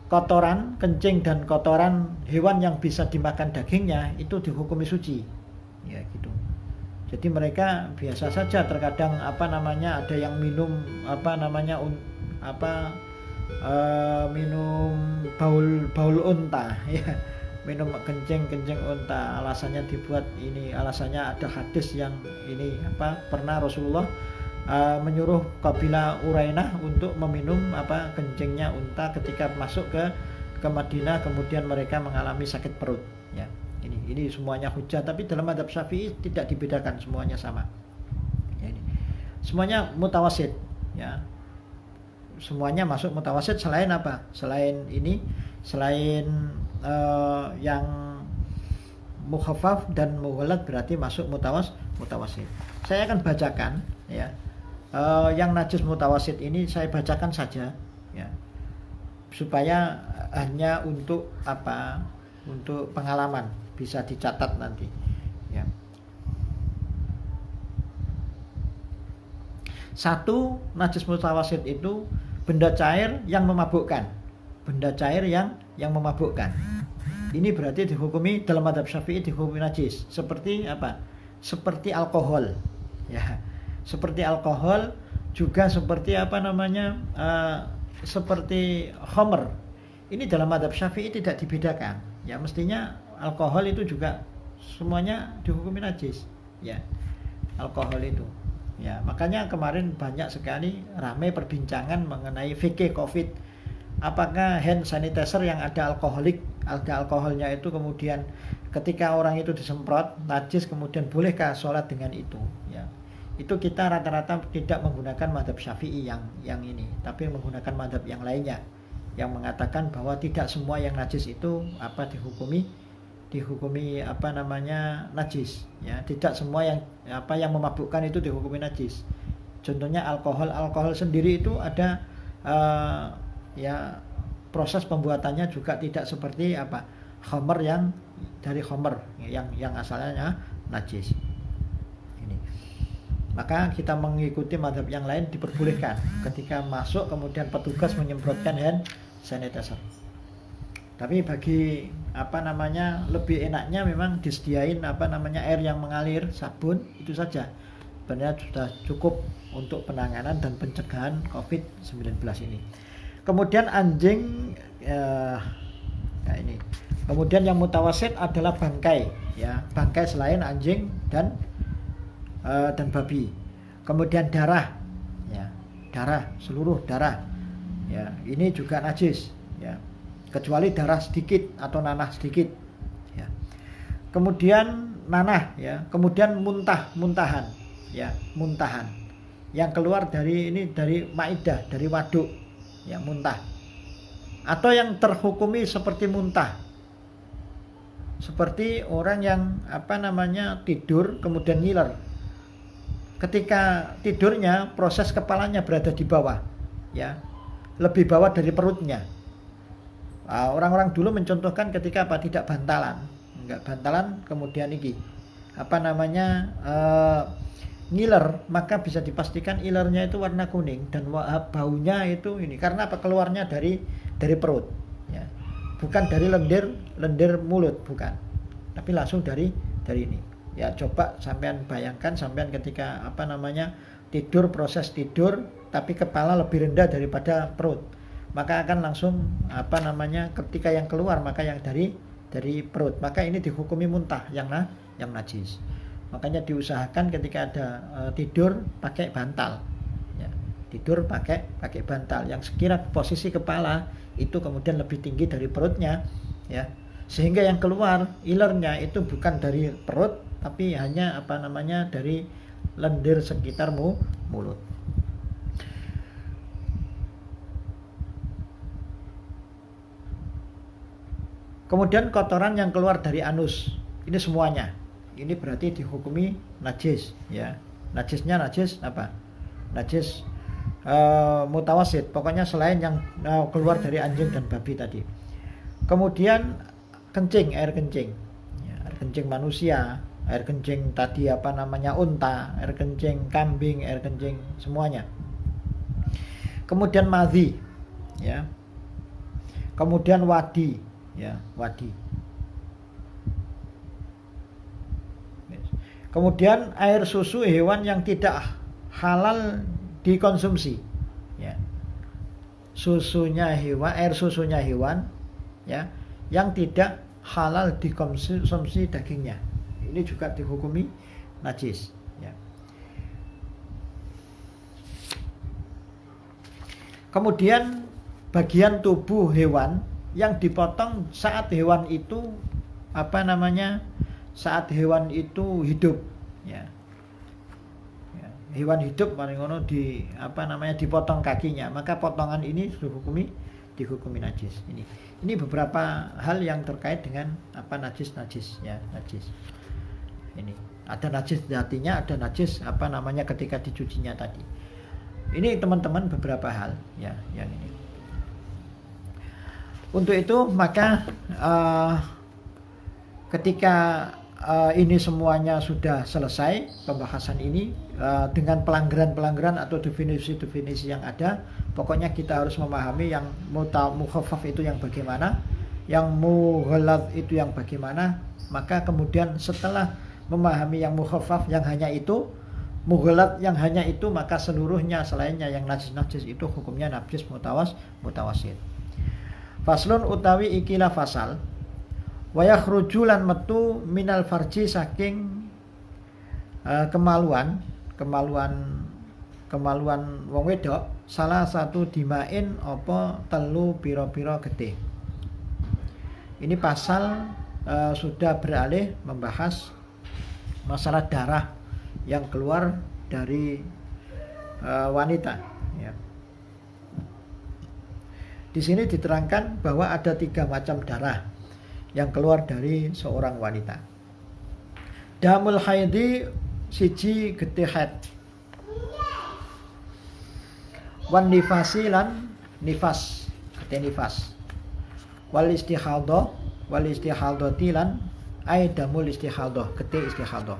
kotoran kencing dan kotoran hewan yang bisa dimakan dagingnya itu dihukumi suci ya gitu. Jadi mereka biasa saja, terkadang ada yang minum minum baul unta ya, minum kencing unta, alasannya alasannya ada hadis yang ini pernah Rasulullah menyuruh kabilah Urainah untuk meminum kencingnya unta ketika masuk ke Madinah, kemudian mereka mengalami sakit perut ya. Ini semuanya hujah, tapi dalam mazhab Syafi'i tidak dibedakan, semuanya sama ya, ini semuanya mutawasid ya, semuanya masuk mutawasid. Selain yang mukhaffaf dan mughalladh berarti masuk mutawasid. Saya akan bacakan ya Yang najis mutawasit ini saya bacakan saja ya, supaya hanya untuk apa, untuk pengalaman, bisa dicatat nanti ya. Satu, najis mutawasit itu benda cair yang memabukkan, benda cair yang memabukkan. Ini berarti dihukumi dalam mazhab Syafi'i, dihukumi najis. Seperti apa? Seperti alkohol ya, seperti alkohol, juga seperti apa namanya, seperti khamr. Ini dalam mazhab Syafi'i tidak dibedakan ya, mestinya alkohol itu juga semuanya dihukumi najis ya, alkohol itu ya. Makanya kemarin banyak sekali ramai perbincangan mengenai fikih Covid. Apakah hand sanitizer yang ada alkoholnya itu kemudian ketika orang itu disemprot najis, kemudian bolehkah sholat dengan itu ya? Itu kita rata-rata tidak menggunakan mazhab Syafi'i yang ini, tapi menggunakan mazhab yang lainnya yang mengatakan bahwa tidak semua yang najis itu apa dihukumi apa namanya najis ya. Tidak semua yang apa yang memabukkan itu dihukumi najis. Contohnya alkohol sendiri itu ada ya, proses pembuatannya juga tidak seperti apa khamr, yang dari khamr yang asalnya najis. Ini. Maka kita mengikuti mazhab yang lain diperbolehkan ketika masuk kemudian petugas menyemprotkan hand sanitizer. Tapi bagi apa namanya lebih enaknya memang disediain apa namanya air yang mengalir, sabun, itu saja. Sebenarnya sudah cukup untuk penanganan dan pencegahan COVID-19 ini. Kemudian anjing nah ini. Kemudian yang mutawasit adalah bangkai ya, bangkai selain anjing dan babi. Kemudian darah ya, seluruh darah ya, ini juga najis ya, kecuali darah sedikit atau nanah sedikit ya. Kemudian nanah ya, kemudian muntahan ya, muntahan yang keluar dari maidah, dari waduk ya, muntah, atau yang terhukumi seperti muntah, seperti orang yang apa namanya tidur kemudian ngiler. Ketika tidurnya proses kepalanya berada di bawah ya, lebih bawah dari perutnya. Orang-orang dulu mencontohkan ketika apa, tidak bantalan, enggak bantalan, kemudian ini apa namanya ngiler, maka bisa dipastikan ilernya itu warna kuning dan baunya itu ini karena apa, keluarnya dari perut ya, bukan dari lendir mulut, bukan, tapi langsung dari ini ya. Coba sampean bayangkan, sampean ketika apa namanya tidur, proses tidur tapi kepala lebih rendah daripada perut, maka akan langsung apa namanya ketika yang keluar maka yang dari perut, maka ini dihukumi muntah yang najis. Makanya diusahakan ketika ada tidur pakai bantal ya. Tidur pakai bantal yang sekira posisi kepala itu kemudian lebih tinggi dari perutnya ya, sehingga yang keluar ilernya itu bukan dari perut tapi hanya apa namanya dari lendir sekitar mulut. Kemudian kotoran yang keluar dari anus, ini semuanya, ini berarti dihukumi najis ya. Najisnya najis apa? Najis mutawasit, pokoknya selain yang keluar dari anjing dan babi tadi. Kemudian kencing, air kencing ya, air kencing manusia, air kencing tadi apa namanya unta, air kencing kambing, air kencing semuanya. Kemudian madhi ya, kemudian wadi ya, wadi. Kemudian air susu hewan yang tidak halal dikonsumsi ya, air susunya hewan ya yang tidak halal dikonsumsi dagingnya, ini juga dihukumi najis ya. Kemudian bagian tubuh hewan yang dipotong saat hewan itu apa namanya, saat hewan itu hidup ya. Hewan hidup paling ngono di apa namanya dipotong kakinya, maka potongan ini dihukumi najis. Ini beberapa hal yang terkait dengan apa najis ya, najis. Ini ada najis zatinya, ada najis apa namanya ketika dicucinya tadi. Ini teman-teman beberapa hal ya yang ini. Untuk itu maka ketika ini semuanya sudah selesai pembahasan ini dengan pelanggaran-pelanggaran atau definisi-definisi yang ada, pokoknya kita harus memahami yang mukhaffaf itu yang bagaimana, yang mughalladz itu yang bagaimana. Maka kemudian setelah memahami yang mukhaffaf yang hanya itu, mughalladz yang hanya itu, maka seluruhnya selainnya yang najis-najis itu hukumnya najis mutawasit. Faslun utawi ikilah fasal. Wa yakhruju lan metu minal farji saking kemaluan wong wedok salah satu dimain apa telu pira-pira getih. Ini pasal sudah beralih membahas masalah darah yang keluar dari wanita ya. Di sini diterangkan bahwa ada 3 macam darah yang keluar dari seorang wanita. Damul haidi siji getih haid. Wan nifasi lan nifas, getih nifas. Wal istihadhati lan ai damul istihadhah, getih istihadhah.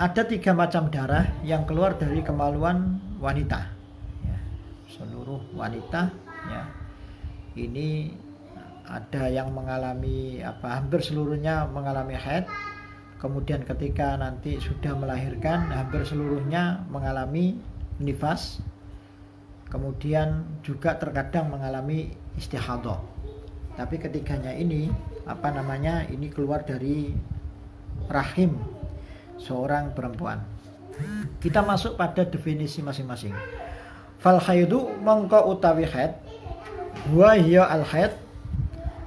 Ada 3 macam darah yang keluar dari kemaluan wanita ya. Seluruh wanita ya. Ini ada yang mengalami hampir seluruhnya mengalami haid. Kemudian ketika nanti sudah melahirkan hampir seluruhnya mengalami nifas. Kemudian juga terkadang mengalami istihadhah. Tapi ketiganya ini ini keluar dari rahim seorang perempuan. Kita masuk pada definisi masing-masing. Fal haidu mongko utawi haid, wa hiya al haid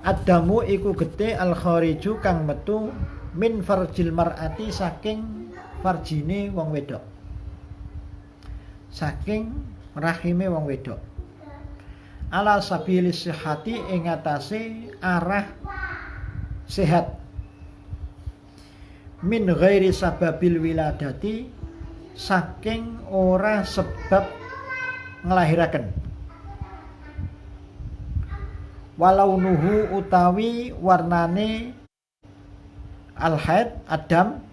adamu iku getih al khariju kang metu min farjil mar'ati saking farjine wong wedok, saking rahime wong wedok. Ala sabilis sihati ing atase arah sehat. Min ghairi sababil wiladati saking ora sebab ngelahiraken. Walau nuhu utawi warnane al-haid adam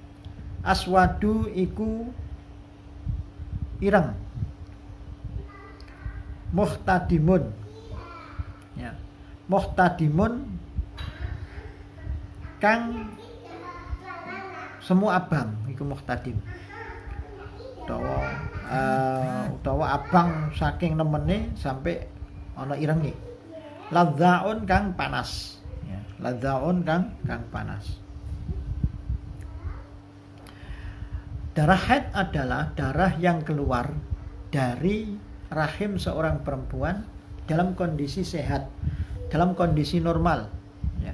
aswadu iku ireng muhtadimun ya, muhtadimun kang semu abang iku muhtadim utawa abang saking nemene sampai ana irenge. Ladzaun kang panas ya, ladzaun kang panas. Darah haid adalah darah yang keluar dari rahim seorang perempuan dalam kondisi sehat, dalam kondisi normal ya.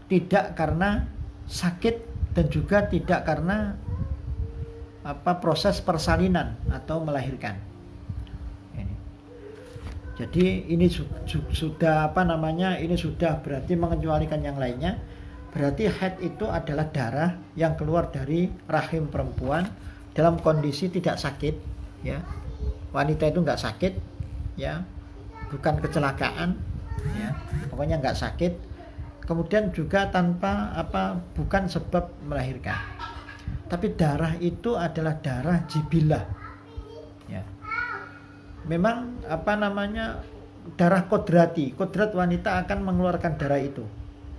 Tidak karena sakit dan juga tidak karena proses persalinan atau melahirkan. Jadi ini sudah ini sudah berarti mengecualikan yang lainnya. Berarti haid itu adalah darah yang keluar dari rahim perempuan dalam kondisi tidak sakit ya. Wanita itu enggak sakit ya, bukan kecelakaan ya, pokoknya enggak sakit. Kemudian juga tanpa bukan sebab melahirkan. Tapi darah itu adalah darah jibilah ya. Memang darah kodrati, kodrat wanita akan mengeluarkan darah itu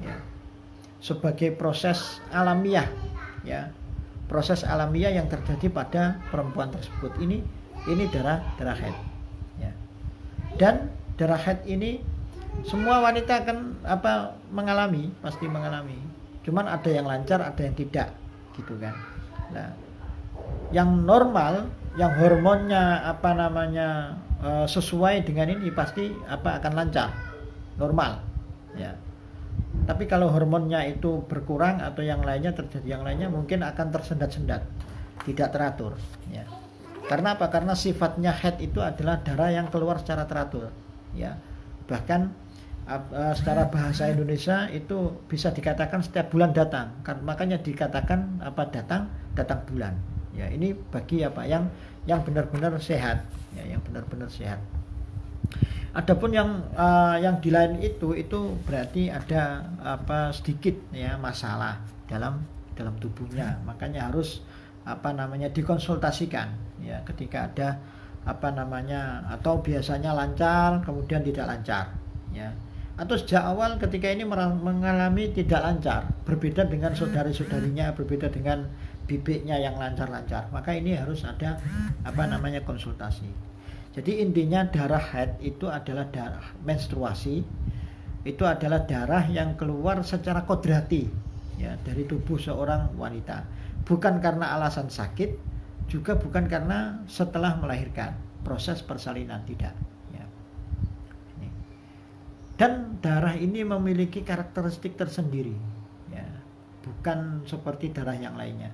ya. Sebagai proses alamiah ya, proses alamiah yang terjadi pada perempuan tersebut. Ini darah haid ya. Dan darah haid ini semua wanita akan mengalami, pasti mengalami. Cuman ada yang lancar, ada yang tidak gitu kan. Nah, yang normal, yang hormonnya sesuai dengan ini pasti akan lancar, normal ya. Tapi kalau hormonnya itu berkurang atau yang lainnya terjadi yang lainnya, mungkin akan tersendat-sendat, tidak teratur ya. Karena apa? Karena sifatnya haid itu adalah darah yang keluar secara teratur ya. Bahkan secara bahasa Indonesia itu bisa dikatakan setiap bulan datang. Makanya dikatakan datang bulan Ya, ini bagi apa yang benar-benar sehat, ya, yang benar-benar sehat. Adapun yang di lain itu berarti ada apa sedikit ya masalah dalam tubuhnya, makanya harus apa namanya dikonsultasikan ya ketika ada apa namanya, atau biasanya lancar kemudian tidak lancar ya, atau sejak awal ketika ini mengalami tidak lancar, berbeda dengan saudari-saudarinya, berbeda dengan bibiknya yang lancar-lancar, maka ini harus ada apa namanya konsultasi. Jadi intinya darah haid itu adalah darah menstruasi, itu adalah darah yang keluar secara kodrati ya dari tubuh seorang wanita, bukan karena alasan sakit, juga bukan karena setelah melahirkan proses persalinan, tidak ya. Dan darah ini memiliki karakteristik tersendiri ya, bukan seperti darah yang lainnya.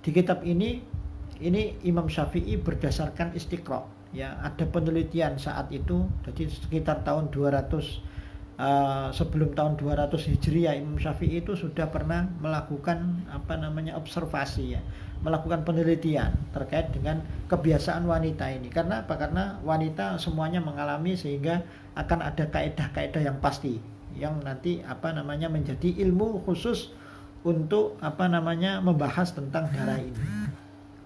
Di kitab ini Imam Syafi'i berdasarkan istiqra ya, ada penelitian saat itu, jadi sekitar tahun 200 sebelum tahun 200 Hijriah, Imam Syafi'i itu sudah pernah melakukan apa namanya observasi ya, melakukan penelitian terkait dengan kebiasaan wanita ini. Karena apa? Karena wanita semuanya mengalami, sehingga akan ada kaidah-kaidah yang pasti yang nanti apa namanya menjadi ilmu khusus untuk apa namanya membahas tentang darah ini.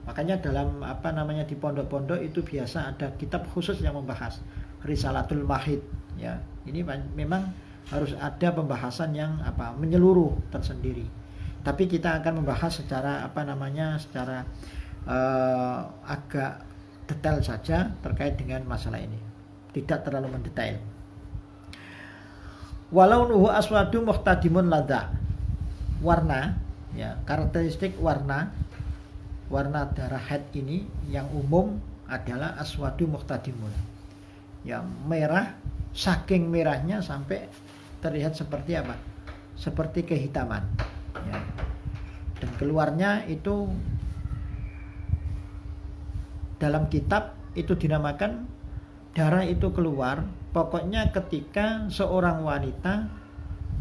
Makanya dalam apa namanya di pondok-pondok itu biasa ada kitab khusus yang membahas Risalatul Mahid ya. Ini memang harus ada pembahasan yang apa menyeluruh tersendiri. Tapi kita akan membahas secara apa namanya secara agak detail saja terkait dengan masalah ini. Tidak terlalu mendetail. Walau nuhu aswadu muhtadimun ladha. Warna ya, karakteristik warna darah haid ini yang umum adalah aswadu muhtadimun, yang merah, saking merahnya sampai terlihat seperti apa? Seperti kehitaman ya. Dan keluarnya itu dalam kitab itu dinamakan darah itu keluar pokoknya ketika seorang wanita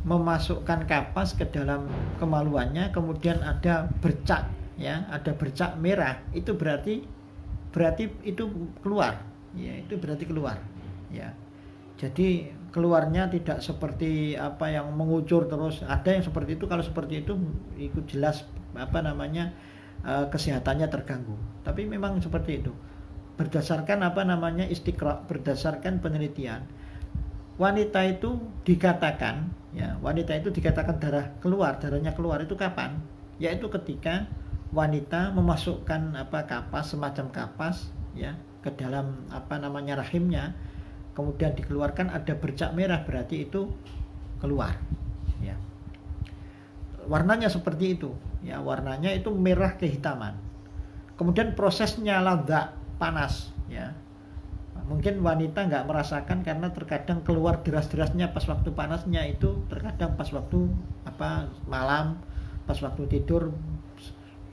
memasukkan kapas ke dalam kemaluannya, kemudian ada bercak ya, ada bercak merah, itu berarti itu keluar ya, itu berarti keluar ya. Jadi keluarnya tidak seperti apa yang mengucur terus, ada yang seperti itu. Kalau seperti itu jelas apa namanya kesehatannya terganggu. Tapi memang seperti itu berdasarkan apa namanya istiqra, berdasarkan penelitian. Wanita itu dikatakan ya, wanita itu dikatakan darahnya keluar itu kapan? Yaitu ketika wanita memasukkan apa kapas, semacam kapas ya ke dalam apa namanya rahimnya, kemudian dikeluarkan ada bercak merah, berarti itu keluar ya. Warnanya seperti itu ya, warnanya itu merah kehitaman. Kemudian prosesnya ladha, panas ya. Mungkin wanita nggak merasakan karena terkadang keluar deras-derasnya pas waktu panasnya, itu terkadang pas waktu apa malam, pas waktu tidur,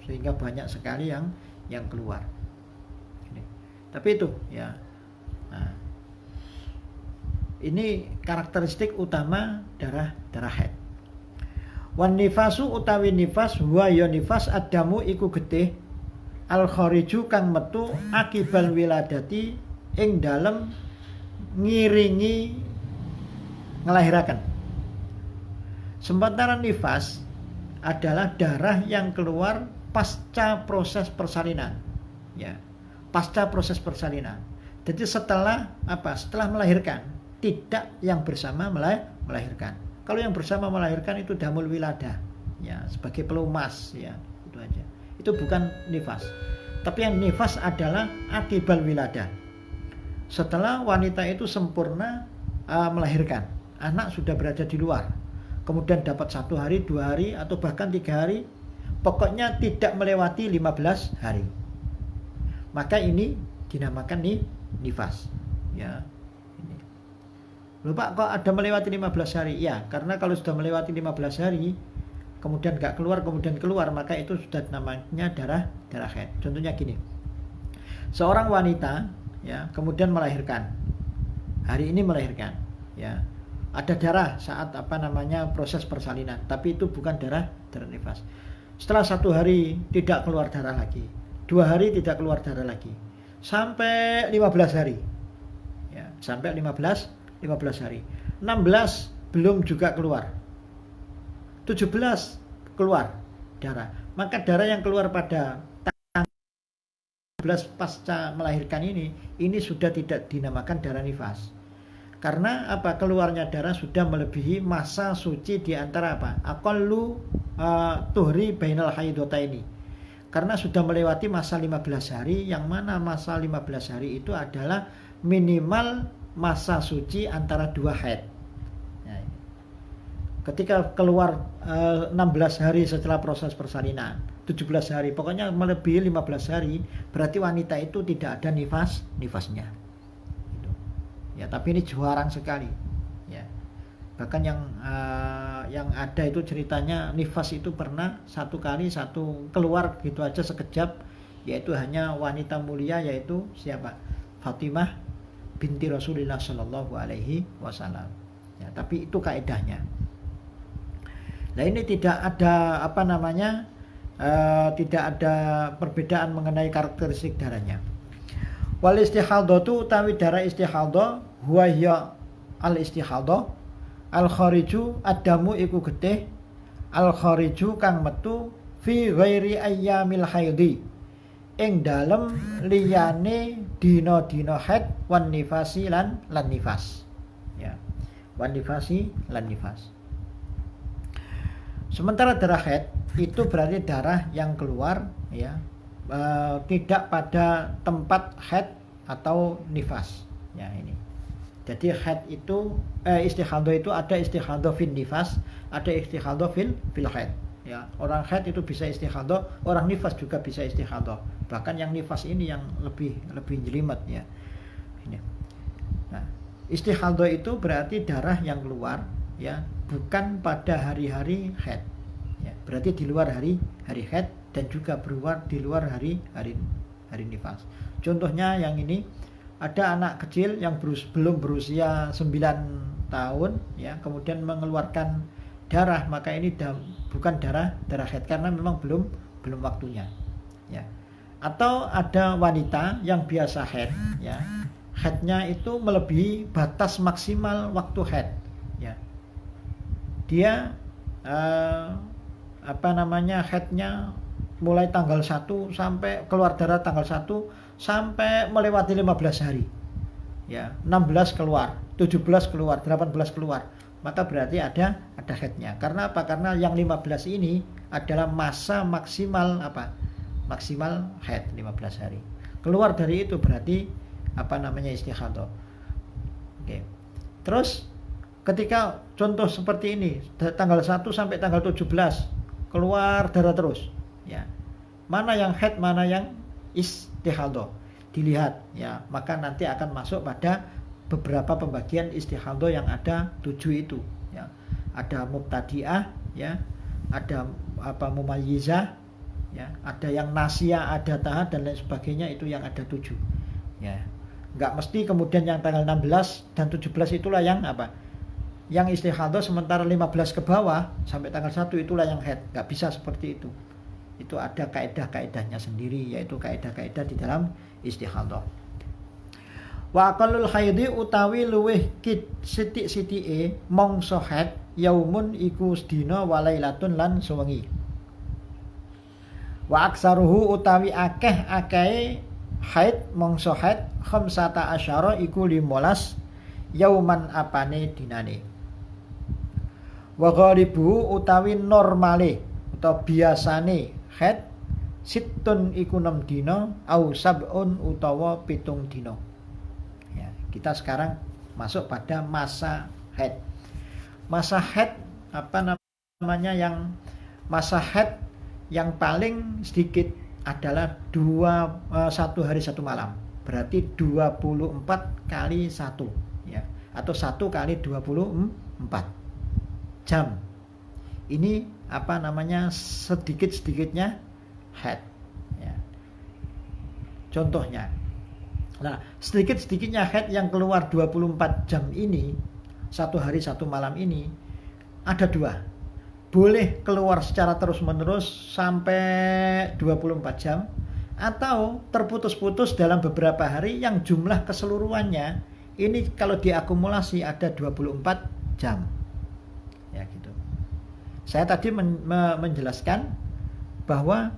sehingga banyak sekali yang keluar. Tapi itu ya. Nah, ini karakteristik utama darah haid. Wan nifasu utawi nifas wa ya nifas adamu iku getih al khariju kang metu akibal wiladati ing dalem ngiringi ngelahiraken. Sementara nifas adalah darah yang keluar pasca proses persalinan ya, pasca proses persalinan. Jadi setelah apa? Setelah melahirkan, tidak yang bersama melahirkan. Kalau yang bersama melahirkan itu damul wiladah ya, sebagai pelumas ya, itu aja. Itu bukan nifas. Tapi yang nifas adalah akibal wiladah. Setelah wanita itu sempurna melahirkan, anak sudah berada di luar, kemudian dapat 1 hari, 2 hari, atau bahkan 3 hari, pokoknya tidak melewati 15 hari, maka ini dinamakan nifas ya. Loh Pak, kok ada melewati 15 hari? Ya, karena kalau sudah melewati 15 hari kemudian nggak keluar, kemudian keluar, maka itu sudah namanya darah haid. Contohnya gini, seorang wanita ya kemudian melahirkan, hari ini melahirkan ya, ada darah saat apa namanya proses persalinan, tapi itu bukan darah nifas. Setelah 1 hari tidak keluar darah lagi, 2 hari tidak keluar darah lagi. Sampai 15 hari. Ya, sampai 15 hari. 16 belum juga keluar. 17 keluar darah. Maka darah yang keluar pada tanggal 12 pasca melahirkan ini sudah tidak dinamakan darah nifas. Karena apa? Keluarnya darah sudah melebihi masa suci di antara apa? Aqallu tuhri bainal haidotaini. Karena sudah melewati masa 15 hari, yang mana masa 15 hari itu adalah minimal masa suci antara 2 haid. Nah, ketika keluar 16 hari setelah proses persalinan, 17 hari, pokoknya melebihi 15 hari, berarti wanita itu tidak ada nifasnya. Gitu. Ya, tapi ini jarang sekali. Ya. Bahkan yang ada itu ceritanya nifas itu pernah satu keluar gitu aja sekejap, yaitu hanya wanita mulia, yaitu siapa? Fatimah binti Rasulullah Shallallahu Alaihi Wasallam. Ya, tapi itu kaedahnya. Nah, ini tidak ada tidak ada perbedaan mengenai karakteristik darahnya. Wal istihadatu utawi darah istihadha huwa hiya al istihadha al khariju adamu iku getih al khariju kang metu fi ghairi ayyamil haidhi ing dalem liyane dina-dina haid wan nifasi lan nifas. Ya. Wan nifasi lan nifas. Sementara darah haid itu berarti darah yang keluar ya tidak pada tempat haid atau nifas. Ya, ini. Jadi haid itu istihadha itu ada istihadha fil nifas, ada istihadha fil haid. Ya, orang haid itu bisa istihadha, orang nifas juga bisa istihadha. Bahkan yang nifas ini yang lebih jelimet ya. Ini. Nah, istihadha itu berarti darah yang keluar ya, bukan pada hari-hari haid. Ya, berarti di luar hari haid dan juga di luar hari nifas. Contohnya yang ini, ada anak kecil yang belum berusia 9 tahun ya, kemudian mengeluarkan darah, maka ini bukan darah haid karena memang belum waktunya ya. Atau ada wanita yang biasa haid ya, haidnya itu melebihi batas maksimal waktu haid ya. Dia haidnya mulai tanggal 1 sampai keluar darah tanggal 1 sampai melewati 15 hari. Ya, 16 keluar, 17 keluar, 18 keluar. Maka berarti ada haidnya. Karena apa? Karena yang 15 ini adalah masa maksimal maksimal haid 15 hari. Keluar dari itu berarti istihadha. Oke. Terus ketika contoh seperti ini, tanggal 1 sampai tanggal 17 keluar darah terus ya. Mana yang haid, mana yang istihadha, dilihat ya, maka nanti akan masuk pada beberapa pembagian istihadha yang ada 7 itu ya. Ada mubtadi'ah ya, ada mumayyizah ya, ada yang nasiyah, ada tahad dan lain sebagainya, itu yang ada 7 ya. Enggak mesti kemudian yang tanggal 16 dan 17 itulah yang yang istihadha, sementara 15 ke bawah sampai tanggal 1 itulah yang haid. Enggak bisa seperti itu. Itu ada kaedah-kaedahnya sendiri, yaitu kaedah-kaedah di dalam istihadha. Wa aqallul haidhi utawi luweh sithik-sithike mangsa haid yaumun iku sedina wa lailatun lan sewengi. Wa aksaruhu utawi akeh-akehe haid mangsa haid khamsata asyara iku 15 yauman apane dinane. Wa ghalibu utawi normale utawa biasane haid sittun iku 6 dina au sab'un utawa 7 dina. Ya, kita sekarang masuk pada masa haid. Masa haid masa haid yang paling sedikit adalah 1 hari 1 malam. Berarti 24 kali 1 ya, atau 1 kali 24 jam. Ini sedikit-sedikitnya haid ya. Contohnya, nah sedikit-sedikitnya haid yang keluar 24 jam ini, 1 hari 1 malam ini, ada 2. Boleh keluar secara terus-menerus sampai 24 jam, atau terputus-putus dalam beberapa hari yang jumlah keseluruhannya ini kalau diakumulasi ada 24 jam. Ya gitu. Saya tadi menjelaskan bahwa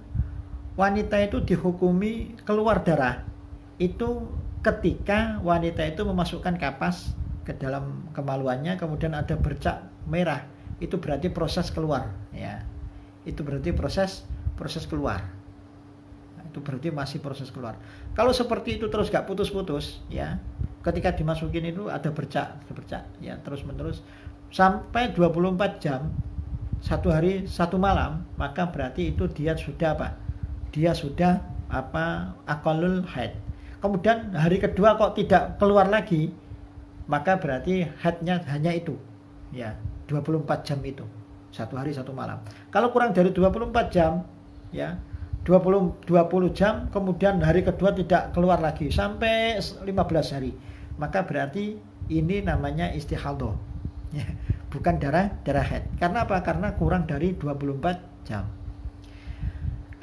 wanita itu dihukumi keluar darah itu ketika wanita itu memasukkan kapas ke dalam kemaluannya, kemudian ada bercak merah, itu berarti proses keluar, ya. Itu berarti proses keluar. Itu berarti masih proses keluar. Kalau seperti itu terus gak putus-putus, ya, ketika dimasukin itu ada bercak, ya, terus-menerus sampai 24 jam, satu hari satu malam, maka berarti itu dia sudah apa? Dia sudah aqallul haid. Kemudian hari kedua kok tidak keluar lagi, maka berarti haidnya hanya itu, ya, 24 jam itu, satu hari satu malam. Kalau kurang dari 24 jam, ya, 20 jam, kemudian hari kedua tidak keluar lagi sampai 15 hari, maka berarti ini namanya istihadhah, ya, bukan darah haid. Karena apa? Karena kurang dari 24 jam.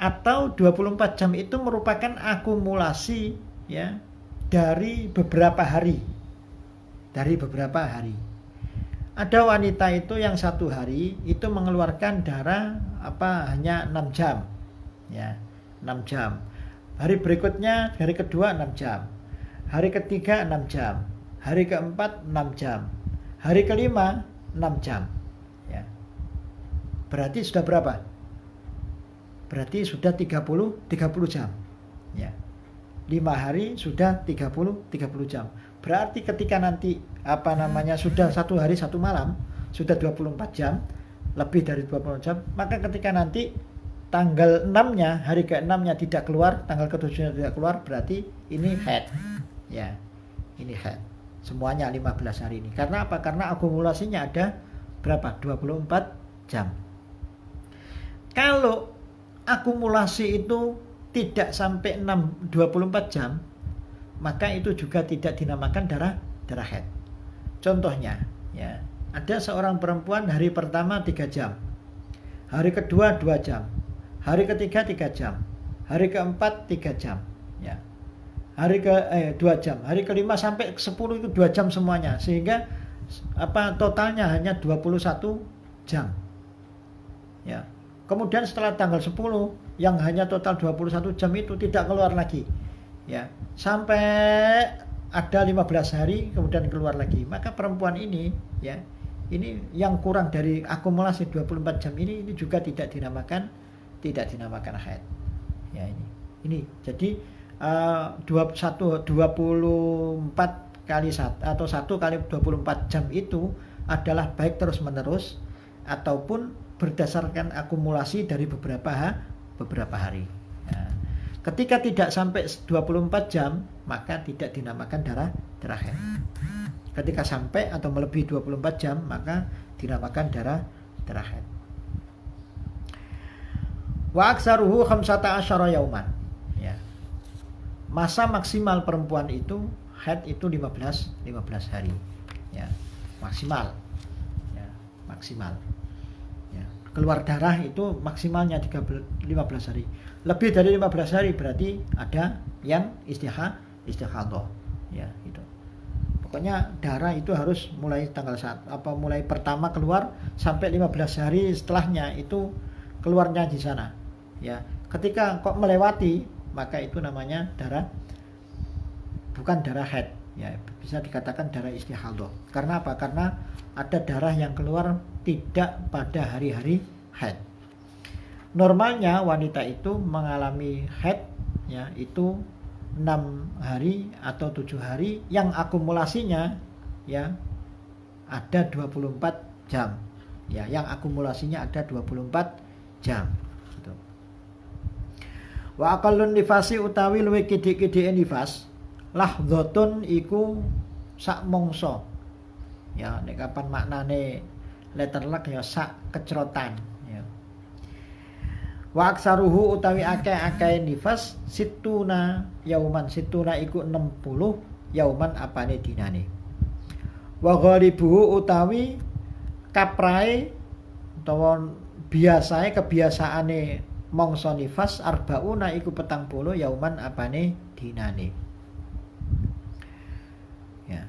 Atau 24 jam itu merupakan akumulasi, ya, dari beberapa hari. Ada wanita itu yang satu hari itu mengeluarkan darah hanya 6 jam. Ya, 6 jam. Hari berikutnya, hari kedua 6 jam. Hari ketiga 6 jam. Hari keempat 6 jam. Hari kelima 6 jam. Ya. Berarti sudah berapa? Berarti sudah 30 jam. Ya. 5 hari sudah 30 jam. Berarti ketika nanti sudah satu hari satu malam, sudah 24 jam, lebih dari 24 jam, maka ketika nanti tanggal 6-nya, hari ke-6-nya tidak keluar, tanggal ke-7-nya tidak keluar, berarti ini haid. Ya. Ini haid. Semuanya 15 hari ini. Karena apa? Karena akumulasinya ada berapa? 24 jam. Kalau akumulasi itu tidak sampai 24 jam, maka itu juga tidak dinamakan darah haid. Contohnya, ya, ada seorang perempuan hari pertama 3 jam, hari kedua 2 jam, hari ketiga 3 jam, hari keempat 3 jam, ya, hari ke 2 jam, hari kelima sampai 10 itu 2 jam semuanya, sehingga totalnya hanya 21 jam. Ya. Kemudian setelah tanggal 10 yang hanya total 21 jam itu tidak keluar lagi. Ya, sampai ada 15 hari kemudian keluar lagi. Maka perempuan ini, ya, ini yang kurang dari akumulasi 24 jam ini juga tidak dinamakan haid. Ya, ini. Jadi 24 kali 1 atau 1 kali 24 jam itu adalah baik terus-menerus ataupun berdasarkan akumulasi dari beberapa hari. Ya. Ketika tidak sampai 24 jam, maka tidak dinamakan darah haid. Ketika sampai atau melebihi 24 jam, maka dinamakan darah haid. Wa aksaruhu 15 yauman. Ya. Masa maksimal perempuan itu haid itu 15 hari. Ya, maksimal. Ya, maksimal. Ya. Keluar darah itu maksimalnya 15 hari. Lebih dari 15 hari berarti ada yang istihadhah. Ya, itu. Pokoknya darah itu harus mulai mulai pertama keluar sampai 15 hari setelahnya itu keluarnya di sana. Ya, ketika kok melewati, maka itu namanya bukan darah haid. Ya, bisa dikatakan darah istihadhah. Karena apa? Karena ada darah yang keluar tidak pada hari-hari haid. Normalnya wanita itu mengalami haid, ya, itu 6 hari atau 7 hari yang akumulasinya, ya, ada 24 jam. Ya, yang akumulasinya ada 24 jam. Gitu. Wa aqallun nifasi utawi luwih kidhik-kidhike nifas lahdhatun iku sak mangsa. Ya, nek kapan maknane letterlek ya sak kecrotan, ya. Wa aksaruhu utawi akeh-akeh nifas situna yauman, situna iku 60 yauman apane dinane. Wa ghalibuhu utawi kaprae utawa biasae kebiasaane mongso nifas arbauna iku 40 yauman apane dinane. Ya.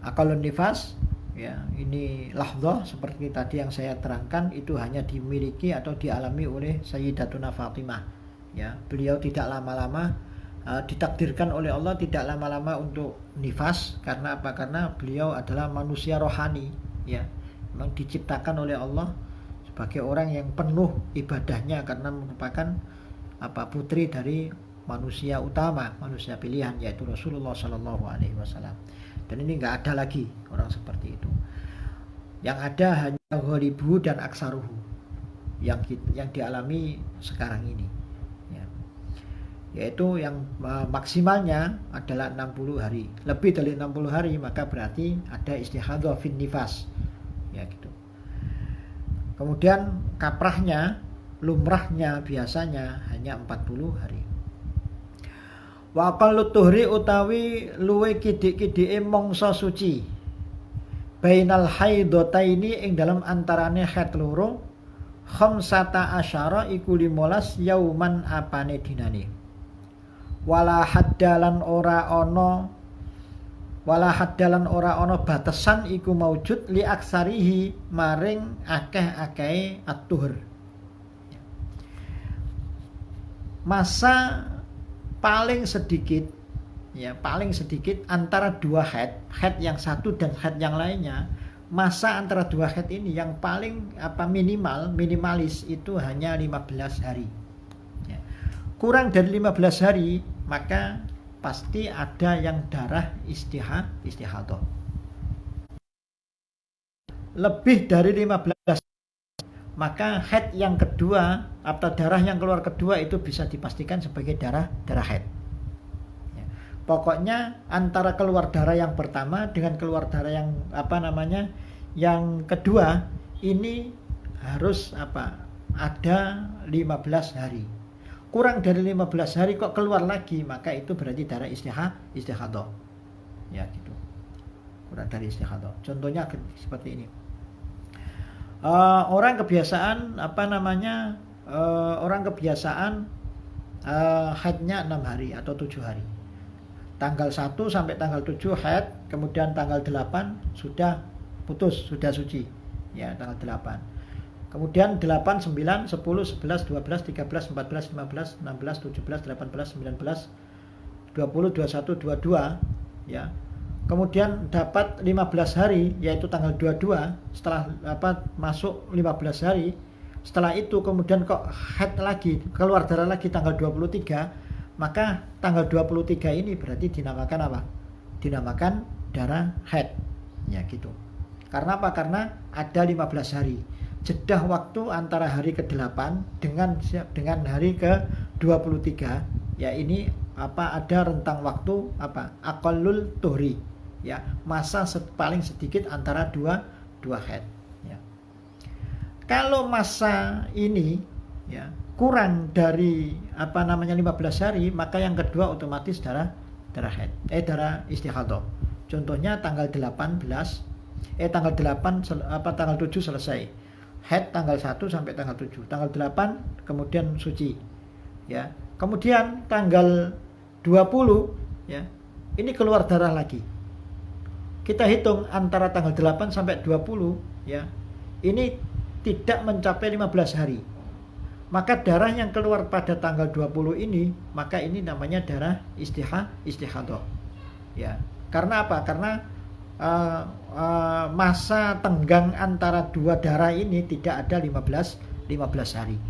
Akalun nifas, ya, ini lahdzah seperti tadi yang saya terangkan, itu hanya dimiliki atau dialami oleh Sayyidatuna Fatimah. Ya, beliau tidak lama-lama, ditakdirkan oleh Allah tidak lama-lama untuk nifas. Karena apa? Karena beliau adalah manusia rohani, ya, memang diciptakan oleh Allah sebagai orang yang penuh ibadahnya, karena merupakan putri dari manusia utama, manusia pilihan, yaitu Rasulullah Shallallahu Alaihi Wasallam. Dan ini nggak ada lagi orang seperti itu. Yang ada hanya ghalibu dan aksaruhu yang dialami sekarang ini, ya. Yaitu yang maksimalnya adalah 60 hari. Lebih dari 60 hari maka berarti ada istihadhah fin nifas, ya gitu. Kemudian kaprahnya, lumrahnya biasanya hanya 40 hari. Wa aqallu tuhri utawi luwe kidik-kidike mangsa suci. Bainal haidataini ing dalam antarane haid loro, khamsata asyara iku 15 yauman apane dinane. Wala haddalan ora ana batasan iku maujud li aksarihi maring akeh-akehe at-tuhur. Masa paling sedikit, ya, paling sedikit antara dua haid yang satu dan haid yang lainnya, masa antara dua haid ini yang paling minimalis itu hanya 15 hari. Ya. Kurang dari 15 hari maka pasti ada yang darah istihadhah. Lebih dari 15 maka haid yang kedua atau darah yang keluar kedua itu bisa dipastikan sebagai darah haid. Ya. Pokoknya antara keluar darah yang pertama dengan keluar darah yang yang kedua ini harus ada 15 hari. Kurang dari 15 hari kok keluar lagi, maka itu berarti darah istihadhah. Ya gitu. Kurang dari istihadhah. Contohnya seperti ini. Orang kebiasaan haidnya 6 hari atau 7 hari. Tanggal 1 sampai tanggal 7 haid, kemudian tanggal 8 sudah putus, sudah suci. Ya, tanggal 8. Kemudian 8, 9, 10, 11, 12, 13, 14, 15, 16, 17, 18, 19, 20, 21, 22, ya. Kemudian dapat 15 hari, yaitu tanggal 22, setelah masuk 15 hari, setelah itu kemudian kok haid lagi, keluar darah lagi tanggal 23, maka tanggal 23 ini berarti dinamakan apa? Dinamakan darah haid, ya gitu. Karena apa? Karena ada 15 hari. Jedah waktu antara hari ke-8 dengan hari ke-23, ya ini ada rentang waktu aqallul tuhri. Ya, masa paling sedikit antara dua haid. Ya. Kalau masa ini, ya, kurang dari 15 hari, maka yang kedua otomatis darah haid, darah istihadhah. Contohnya tanggal 8 tanggal 7 selesai. Haid tanggal 1 sampai tanggal 7. Tanggal 8 kemudian suci. Ya. Kemudian tanggal 20, ya. Ini keluar darah lagi. Kita hitung antara tanggal 8 sampai 20, ya. Ini tidak mencapai 15 hari. Maka darah yang keluar pada tanggal 20 ini, maka ini namanya darah istihadhah. Ya. Karena apa? Karena masa tenggang antara dua darah ini tidak ada 15 hari.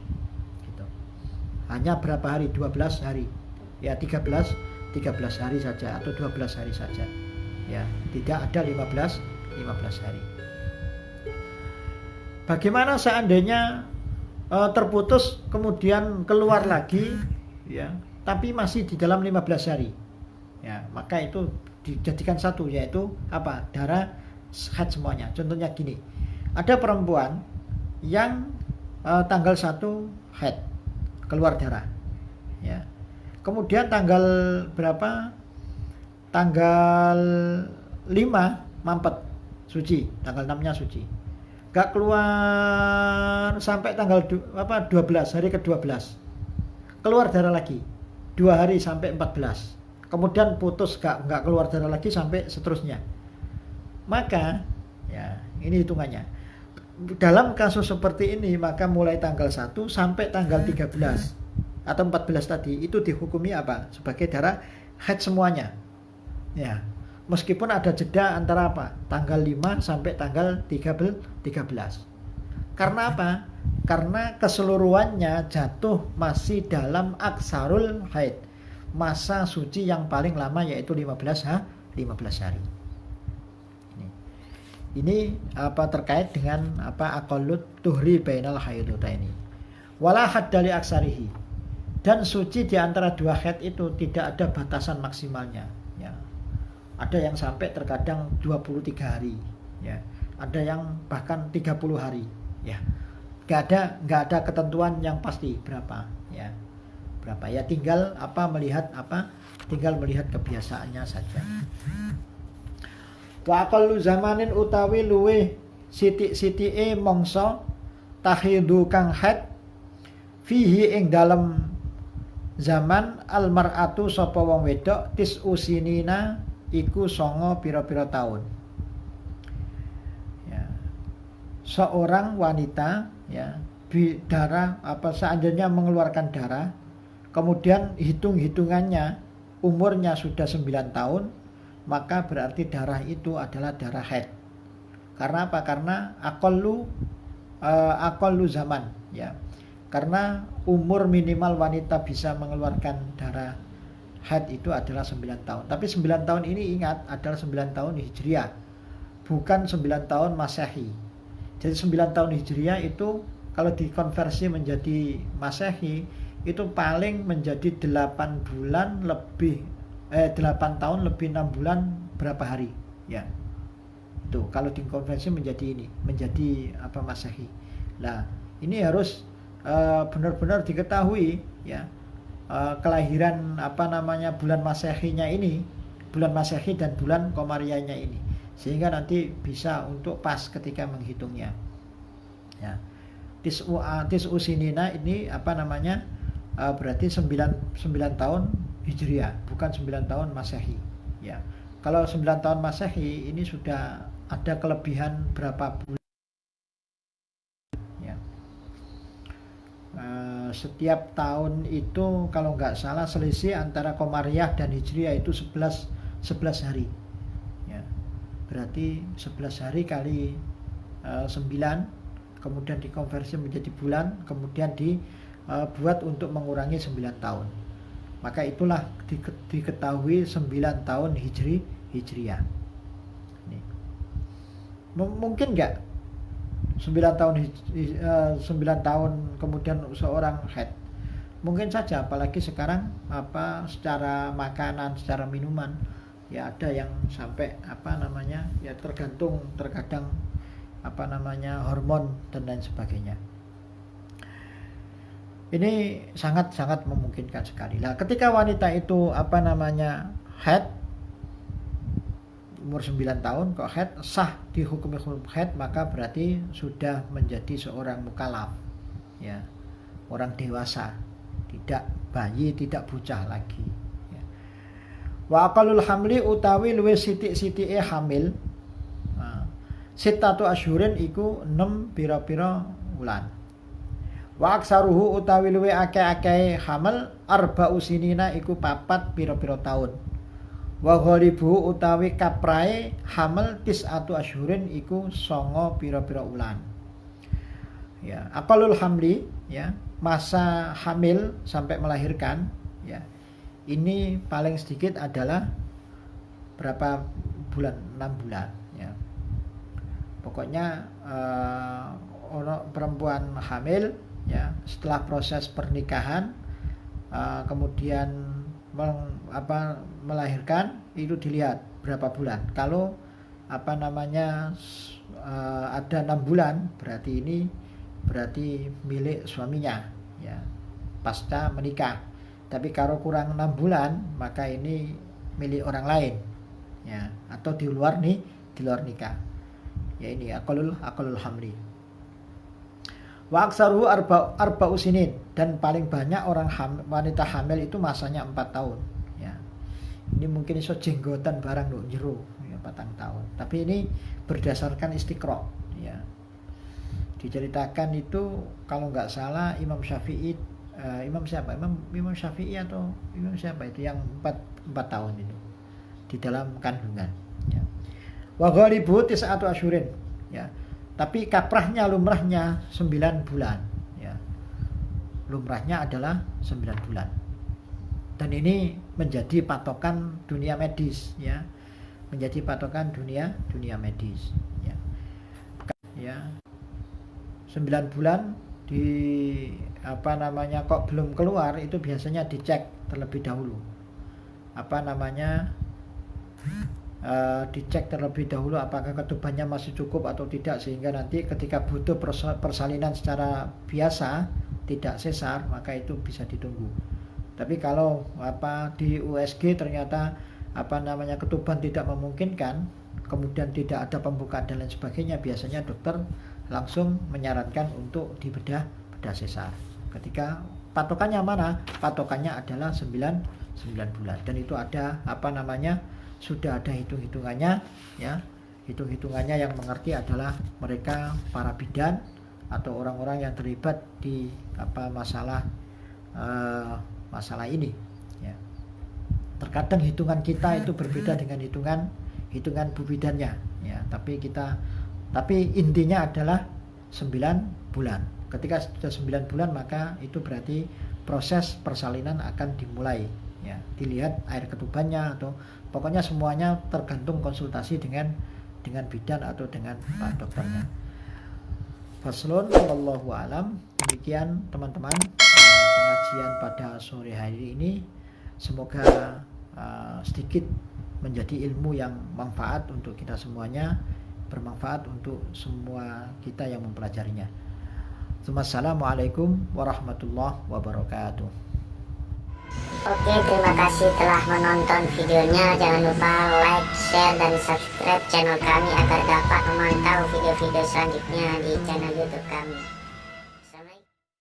Gitu. Hanya berapa hari? 12 hari. Ya, 13 hari saja atau 12 hari saja. Ya, tidak ada 15 hari. Bagaimana seandainya terputus kemudian keluar lagi, ya, tapi masih di dalam 15 hari? Ya, maka itu dijadikan satu, yaitu darah haid semuanya. Contohnya gini, ada perempuan yang tanggal 1 haid keluar darah, ya. Kemudian tanggal berapa? Tanggal 5 mampet suci, tanggal 6-nya suci. Gak keluar sampai tanggal 12, hari ke-12. keluar darah lagi 2 hari sampai 14, kemudian putus nggak keluar darah lagi sampai seterusnya, maka ya ini hitungannya. Dalam kasus seperti ini maka mulai tanggal 1 sampai tanggal 13 atau 14 tadi itu dihukumi apa? Sebagai darah haid semuanya. Ya. Meskipun ada jeda antara apa? Tanggal 5 sampai tanggal 13. Karena apa? Karena keseluruhannya jatuh masih dalam aksarul haid, masa suci yang paling lama, yaitu 15 hari. Ini apa terkait dengan apa aqallut tuhri bainal haidataini. Wala hadda li aksarihi. Dan suci di antara dua haid itu tidak ada batasan maksimalnya, ya. Ada yang sampai terkadang 23 hari, ya. Ada yang bahkan 30 hari, ya. Nggak ada ketentuan yang pasti berapa, ya. Berapa ya, tinggal melihat kebiasaannya saja. Wa aqallu zamanin utawi luwe sithik-sithike mangsa tahidu kang haid fihi ing dalem zaman al mar'atu sapa wong wedok tisusinina iku 9 pira-pira tahun. Ya. Seorang wanita, ya, darah seandainya mengeluarkan darah, kemudian hitungannya umurnya sudah 9 tahun, maka berarti darah itu adalah darah haid. Karena apa? Karena aqallu zaman, ya. Karena umur minimal wanita bisa mengeluarkan darah haid itu adalah 9 tahun. Tapi 9 tahun ini ingat adalah 9 tahun Hijriah, bukan 9 tahun Masehi. Jadi 9 tahun Hijriah itu kalau dikonversi menjadi Masehi itu paling menjadi 8 bulan lebih 8 tahun lebih 6 bulan berapa hari, ya. Itu kalau dikonversi menjadi Masehi. Nah, ini harus benar-benar diketahui, ya. Kelahiran bulan Masehinya ini, bulan Masehi dan bulan Komariahnya ini, sehingga nanti bisa untuk pas ketika menghitungnya, ya. Tis'u sinina ini berarti 9 tahun Hijriah, bukan 9 tahun Masehi, ya. Kalau 9 tahun Masehi ini sudah ada kelebihan berapa bulan, ya. Setiap tahun itu kalau nggak salah selisih antara Komariah dan Hijriah itu 11 hari, ya. Berarti 11 hari kali 9, kemudian dikonversi menjadi bulan, kemudian dibuat untuk mengurangi 9 tahun. Maka itulah diketahui 9 tahun Hijriah. Ini. Mungkin nggak 9 tahun kemudian seorang haid? Mungkin saja, apalagi sekarang secara makanan, secara minuman, ya ada yang sampai ya tergantung terkadang hormon dan lain sebagainya. Ini sangat-sangat memungkinkan sekali. Nah, ketika wanita itu haid umur 9 tahun kok haid, sah dihukumi haid, maka berarti sudah menjadi seorang mukallaf, ya, orang dewasa, tidak bayi, tidak bocah lagi, ya. Wa aqallul hamli utawi luwih sithik-sithike hamil sittatu asyhurin iku 6 pira-pira wulan. Wa aksaruhu utawi luwih akeh-akeh hamil arba'u sinina iku 4 pira-pira tahun. Wa ghalibu utawi kaprae hamil tis'atu asyhurin iku 9 pira-pira wulan. Ya, aqallul hamli, ya, masa hamil sampai melahirkan, ya. Ini paling sedikit adalah berapa bulan? 6 bulan, ya. Pokoknya orang perempuan hamil, ya, setelah proses pernikahan kemudian melahirkan itu dilihat berapa bulan. Kalau ada 6 bulan, berarti ini milik suaminya, ya, pasca menikah. Tapi kalau kurang 6 bulan, maka ini milik orang lain, ya, atau di luar nikah. Ya, ini aqallul hamli. Wa aksaruhu arba'u sinin, dan paling banyak orang wanita hamil itu masanya 4 tahun ya. Ini mungkin iso jenggotan barang nduk jero ya 4 tahun. Tapi ini berdasarkan istiqra ya. Diceritakan itu kalau nggak salah Imam Syafi'i Imam siapa? Imam Syafi'i atau Imam siapa itu yang 4 tahun itu di dalam kandungan ya. Wa ghalibu tis'atu asyurin ya. Tapi kaprahnya lumrahnya 9 bulan ya. Lumrahnya adalah 9 bulan. Dan ini menjadi patokan dunia medis ya. Menjadi patokan dunia medis ya. Ya. 9 bulan di kok belum keluar itu biasanya dicek terlebih dahulu. Dicek terlebih dahulu apakah ketubannya masih cukup atau tidak, sehingga nanti ketika butuh persalinan secara biasa tidak sesar maka itu bisa ditunggu. Tapi kalau di USG ternyata ketuban tidak memungkinkan, kemudian tidak ada pembukaan dan lain sebagainya, biasanya dokter langsung menyarankan untuk dibedah sesar. Ketika patokannya mana? Patokannya adalah 9 bulan. Dan itu ada sudah ada hitung-hitungannya ya. Hitung-hitungannya yang mengerti adalah mereka para bidan atau orang-orang yang terlibat di masalah ini ya. Terkadang hitungan kita itu berbeda dengan hitungan bu bidannya ya, tapi intinya adalah 9 bulan. Ketika sudah 9 bulan maka itu berarti proses persalinan akan dimulai ya. Dilihat air ketubannya atau pokoknya semuanya tergantung konsultasi dengan bidan atau dengan pak dokternya. Faslun wallahu alam. Demikian teman-teman pengajian pada sore hari ini, semoga sedikit menjadi ilmu yang manfaat untuk kita semuanya, bermanfaat untuk semua kita yang mempelajarinya. Assalamualaikum warahmatullahi wabarakatuh. Oke, terima kasih telah menonton videonya. Jangan lupa like, share, dan subscribe channel kami agar dapat memantau video-video selanjutnya di channel YouTube kami.